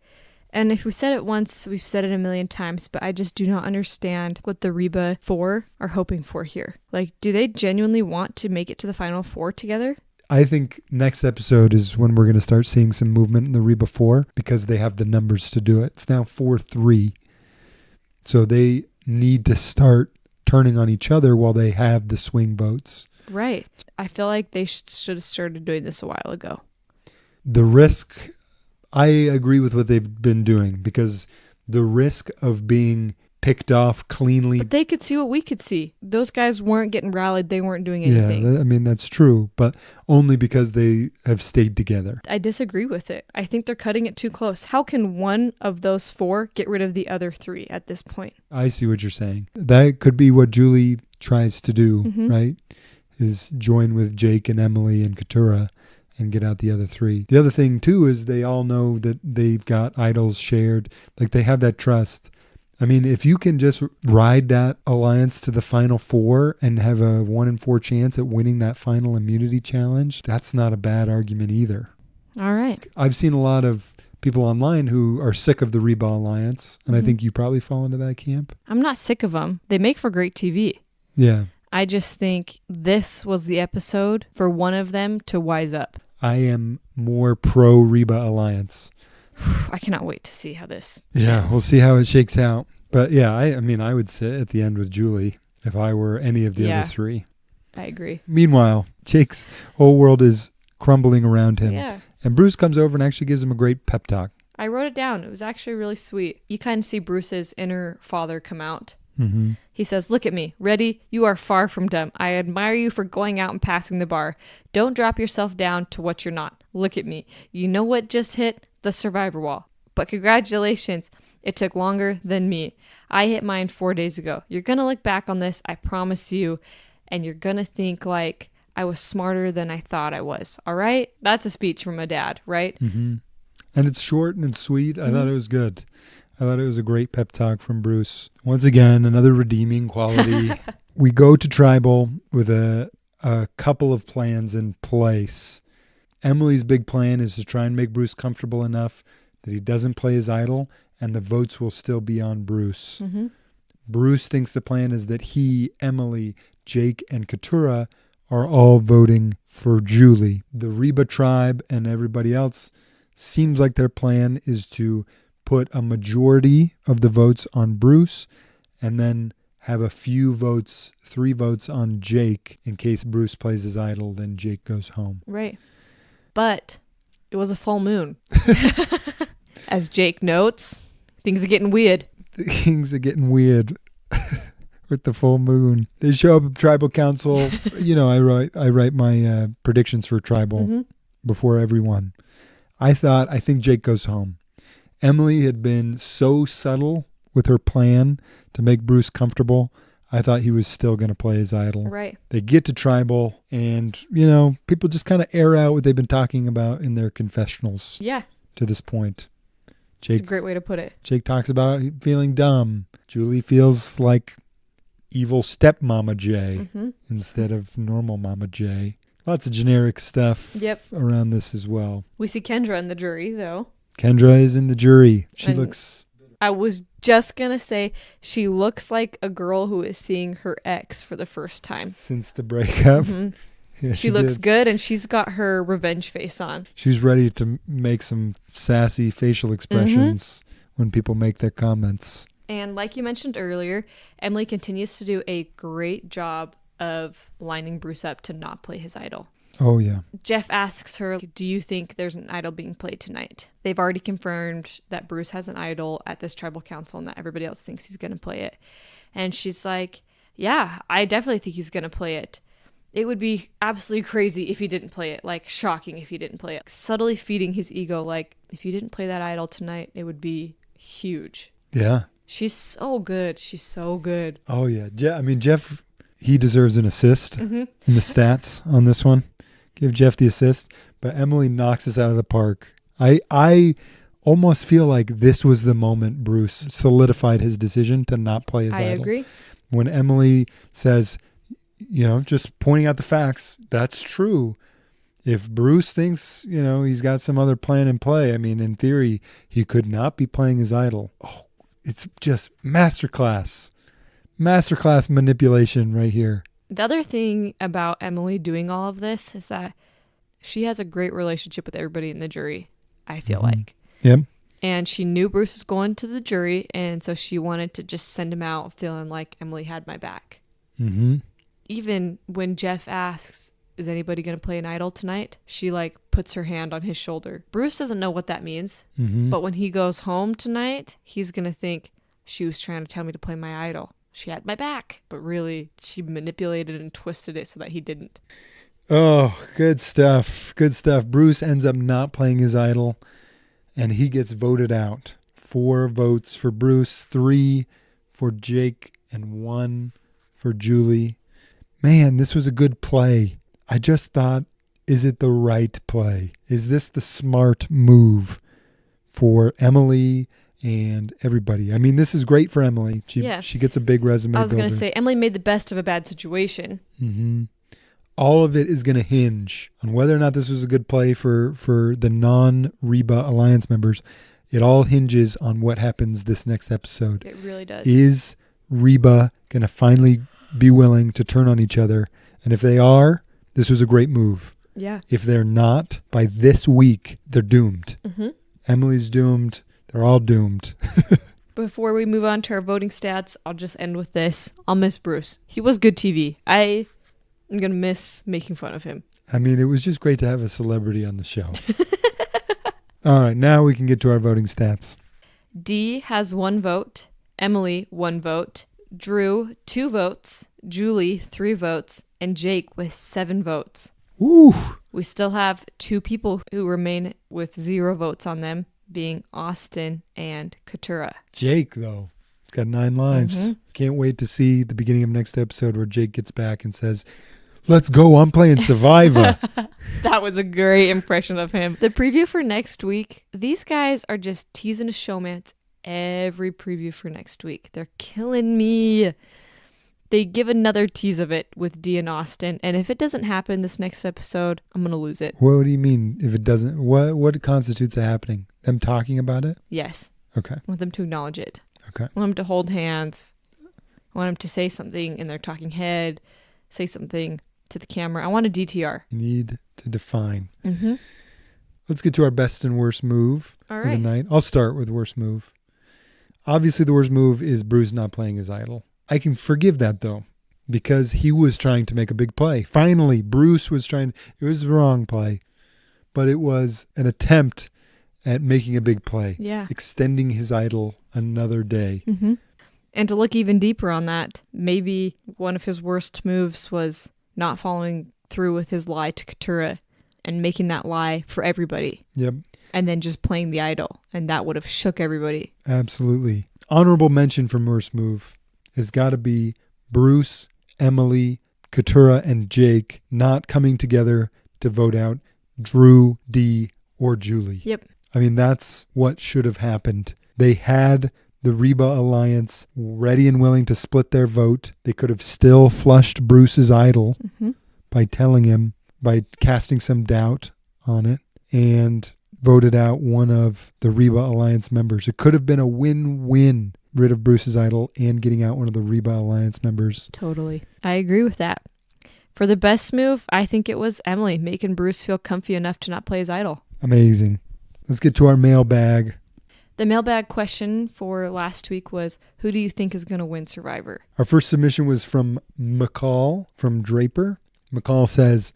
And if we said it once, we've said it a million times, but I just do not understand what the Reba 4 are hoping for here. Like, do they genuinely want to make it to the final 4 together? I think next episode is when we're going to start seeing some movement in the Reba 4 because they have the numbers to do it. It's now 4-3. So they need to start turning on each other while they have the swing votes. Right. I feel like they should have started doing this a while ago. The risk, I agree with what they've been doing, because the risk of being picked off cleanly. But they could see what we could see. Those guys weren't getting rallied. They weren't doing anything. Yeah, I mean, that's true, but only because they have stayed together. I disagree with it. I think they're cutting it too close. How can one of those 4 get rid of the other 3 at this point? I see what you're saying. That could be what Julie tries to do, right? Is join with Jake and Emily and Katurah and get out the other 3. The other thing, too, is they all know that they've got idols shared. Like, they have that trust. I mean, if you can just ride that alliance to the final 4 and have a 1 in 4 chance at winning that final immunity challenge, that's not a bad argument either. All right. I've seen a lot of people online who are sick of the Reba alliance, and I think you probably fall into that camp. I'm not sick of them. They make for great TV. Yeah. I just think this was the episode for one of them to wise up. I am more pro Reba alliance. I cannot wait to see how this Yeah, ends. we'll see how it shakes out. But yeah, I mean, I would sit at the end with Julie. if I were any of the other three. I agree. Meanwhile, Jake's whole world is crumbling around him. Yeah. And Bruce comes over and actually gives him a great pep talk. I wrote it down. It was actually really sweet. You kind of see Bruce's inner father come out. Mm-hmm. He says, "Look at me. Ready? You are far from dumb. I admire you for going out and passing the bar. Don't drop yourself down to what you're not. Look at me. You know what just hit? The survivor wall. But congratulations. It took longer than me. I hit mine 4 days ago. You're going to look back on this, I promise you, and you're going to think like I was smarter than I thought I was. All right?" That's a speech from a dad, right? Mm-hmm. And it's short and it's sweet. I thought it was good. I thought it was a great pep talk from Bruce. Once again, another redeeming quality. We go to Tribal with a couple of plans in place. Emily's big plan is to try and make Bruce comfortable enough that he doesn't play his idol and the votes will still be on Bruce. Mm-hmm. Bruce thinks the plan is that he, Emily, Jake, and Keturah are all voting for Julie. The Reba tribe and everybody else seems like their plan is to put a majority of the votes on Bruce and then have a few votes, 3 votes on Jake. In case Bruce plays his idol, then Jake goes home. Right. But it was a full moon. As Jake notes, things are getting weird. Things are getting weird with the full moon. They show up at Tribal Council. I write my predictions for Tribal before everyone. I think Jake goes home. Emily had been so subtle with her plan to make Bruce comfortable. I thought he was still going to play his idol. Right. They get to Tribal and, people just kind of air out what they've been talking about in their confessionals. Yeah. To this point. That's a great way to put it. Jake talks about feeling dumb. Julie feels like evil stepmama J instead of normal Mama J. Lots of generic stuff around this as well. We see Kendra in the jury, though. Kendra is in the jury. She looks... I was just going to say she looks like a girl who is seeing her ex for the first time. Since the breakup. Mm-hmm. Yeah, she looks good, and she's got her revenge face on. She's ready to make some sassy facial expressions when people make their comments. And like you mentioned earlier, Emily continues to do a great job of lining Bruce up to not play his idol. Oh, yeah. Jeff asks her, "Do you think there's an idol being played tonight?" They've already confirmed that Bruce has an idol at this tribal council and that everybody else thinks he's going to play it. And she's like, "Yeah, I definitely think he's going to play it. It would be absolutely crazy if he didn't play it, like shocking if he didn't play it." Subtly feeding his ego, like, if you didn't play that idol tonight, it would be huge. Yeah. She's so good. She's so good. Oh, yeah. Jeff, he deserves an assist in the stats on this one. Give Jeff the assist. But Emily knocks us out of the park. I almost feel like this was the moment Bruce solidified his decision to not play his idol. I agree. When Emily says, just pointing out the facts, that's true. If Bruce thinks, he's got some other plan in play, in theory, he could not be playing his idol. Oh, it's just masterclass manipulation right here. The other thing about Emily doing all of this is that she has a great relationship with everybody in the jury, I feel like. Yep. And she knew Bruce was going to the jury, and so she wanted to just send him out feeling like Emily had my back. Mm-hmm. Even when Jeff asks, "Is anybody going to play an idol tonight?" she puts her hand on his shoulder. Bruce doesn't know what that means, but when he goes home tonight, he's going to think, she was trying to tell me to play my idol. She had my back, but really she manipulated and twisted it so that he didn't. Oh, good stuff. Good stuff. Bruce ends up not playing his idol and he gets voted out. 4 votes for Bruce, 3 for Jake, and 1 for Julie. Man, this was a good play. I just thought, is it the right play? Is this the smart move for Emily and everybody? This is great for Emily. She gets a big resume. I was going to say, Emily made the best of a bad situation. Mm-hmm. All of it is going to hinge on whether or not this was a good play for the non-Reba Alliance members. It all hinges on what happens this next episode. It really does. Is Reba going to finally be willing to turn on each other? And if they are, this was a great move. Yeah. If they're not, by this week, they're doomed. Mm-hmm. Emily's doomed. They're all doomed. Before we move on to our voting stats, I'll just end with this. I'll miss Bruce. He was good TV. I'm going to miss making fun of him. I mean, it was just great to have a celebrity on the show. All right, now we can get to our voting stats. Dee has 1 vote. Emily, 1 vote. Drew, 2 votes. Julie, 3 votes. And Jake with 7 votes. Ooh. We still have 2 people who remain with 0 votes on them, being Austin and Katura. Jake, though, got 9 lives. Mm-hmm. Can't wait to see the beginning of next episode where Jake gets back and says, "Let's go, I'm playing Survivor." That was a great impression of him. The preview for next week, these guys are just teasing a showmance every preview for next week. They're killing me. They give another tease of it with Dee and Austin, and if it doesn't happen this next episode, I'm going to lose it. What do you mean if it doesn't? What constitutes a happening? Them talking about it? Yes. Okay. I want them to acknowledge it. Okay. I want them to hold hands. I want them to say something in their talking head, say something to the camera. I want a DTR. You need to define. Mm-hmm. Let's get to our best and worst move All of the right. night. I'll start with worst move. Obviously, the worst move is Bruce not playing his idol. I can forgive that, though, because he was trying to make a big play. Finally, Bruce was trying. It was the wrong play, but it was an attempt at making a big play. Yeah. Extending his idol another day. Mm-hmm. And to look even deeper on that, maybe one of his worst moves was not following through with his lie to Katura and making that lie for everybody. Yep. And then just playing the idol. And that would have shook everybody. Absolutely. Honorable mention for worst move has got to be Bruce, Emily, Katura, and Jake not coming together to vote out Drew, Dee, or Julie. Yep. I mean, that's what should have happened. They had the Reba Alliance ready and willing to split their vote. They could have still flushed Bruce's idol by telling him, by casting some doubt on it, and voted out one of the Reba Alliance members. It could have been a win-win, rid of Bruce's idol and getting out one of the Reba Alliance members. Totally. I agree with that. For the best move, I think it was Emily making Bruce feel comfy enough to not play his idol. Amazing. Let's get to our mailbag. The mailbag question for last week was, who do you think is going to win Survivor? Our first submission was from McCall from Draper. McCall says,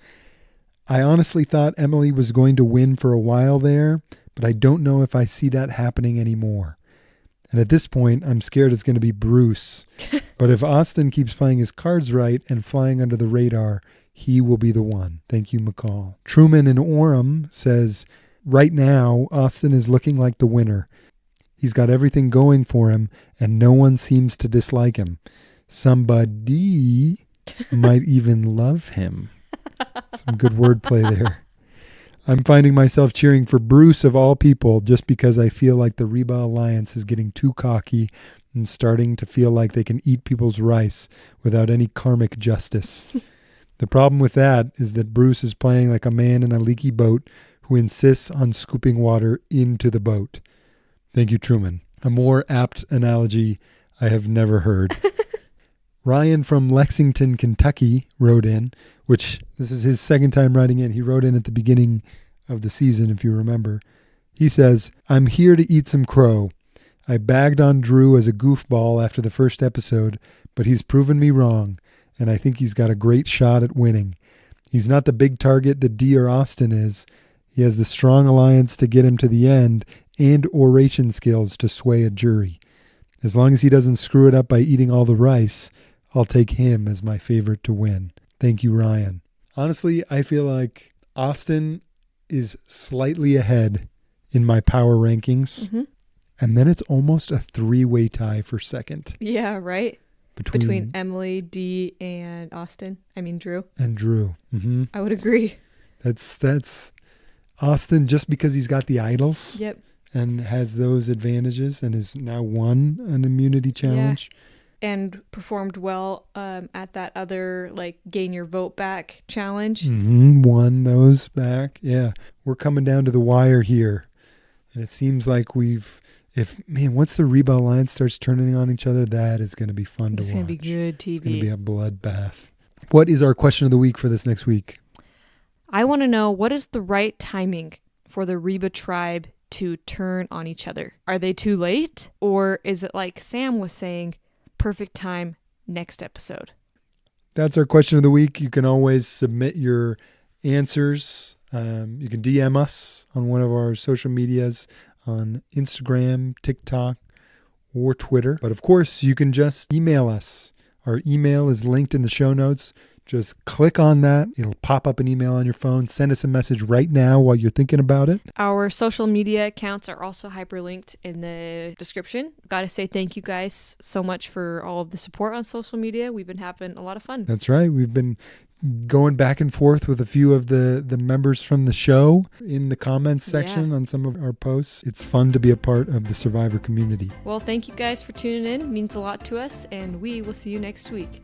"I honestly thought Emily was going to win for a while there, but I don't know if I see that happening anymore. And at this point, I'm scared it's going to be Bruce. But if Austin keeps playing his cards right and flying under the radar, he will be the one. Thank you, McCall." Truman in Orem says, "Right now, Austin is looking like the winner. He's got everything going for him, and no one seems to dislike him. Somebody might even love him." Some good wordplay there. "I'm finding myself cheering for Bruce of all people just because I feel like the Reba Alliance is getting too cocky and starting to feel like they can eat people's rice without any karmic justice. The problem with that is that Bruce is playing like a man in a leaky boat who insists on scooping water into the boat." Thank you, Truman. A more apt analogy I have never heard. Ryan from Lexington, Kentucky wrote in, which this is his second time writing in. He wrote in at the beginning of the season, if you remember. He says, "I'm here to eat some crow. I bagged on Drew as a goofball after the first episode, but he's proven me wrong, and I think he's got a great shot at winning. He's not the big target that Dee or Austin is. He has the strong alliance to get him to the end and oration skills to sway a jury. As long as he doesn't screw it up by eating all the rice, I'll take him as my favorite to win. Thank you, Ryan." Honestly, I feel like Austin is slightly ahead in my power rankings. Mm-hmm. And then it's almost a 3-way tie for second. Yeah, right? Between Emily, Dee, and Drew. And Drew. Mm-hmm. I would agree. That's Austin, just because he's got the idols. Yep. And has those advantages and has now won an immunity challenge. Yeah. And performed well at that other, gain your vote back challenge. Mm-hmm. Won those back. Yeah. We're coming down to the wire here. And it seems like once the Reba Alliance starts turning on each other, that is going to be fun to watch. It's going to be good TV. It's going to be a bloodbath. What is our question of the week for this next week? I want to know, what is the right timing for the Reba tribe to turn on each other? Are they too late? Or is it like Sam was saying, perfect time, next episode? That's our question of the week. You can always submit your answers. You can DM us on one of our social medias on Instagram, TikTok, or Twitter. But of course, you can just email us. Our email is linked in the show notes. Just click on that. It'll pop up an email on your phone. Send us a message right now while you're thinking about it. Our social media accounts are also hyperlinked in the description. Gotta say thank you guys so much for all of the support on social media. We've been having a lot of fun. That's right. We've been going back and forth with a few of the members from the show in the comments section on some of our posts. It's fun to be a part of the Survivor community. Well, thank you guys for tuning in. It means a lot to us, and we will see you next week.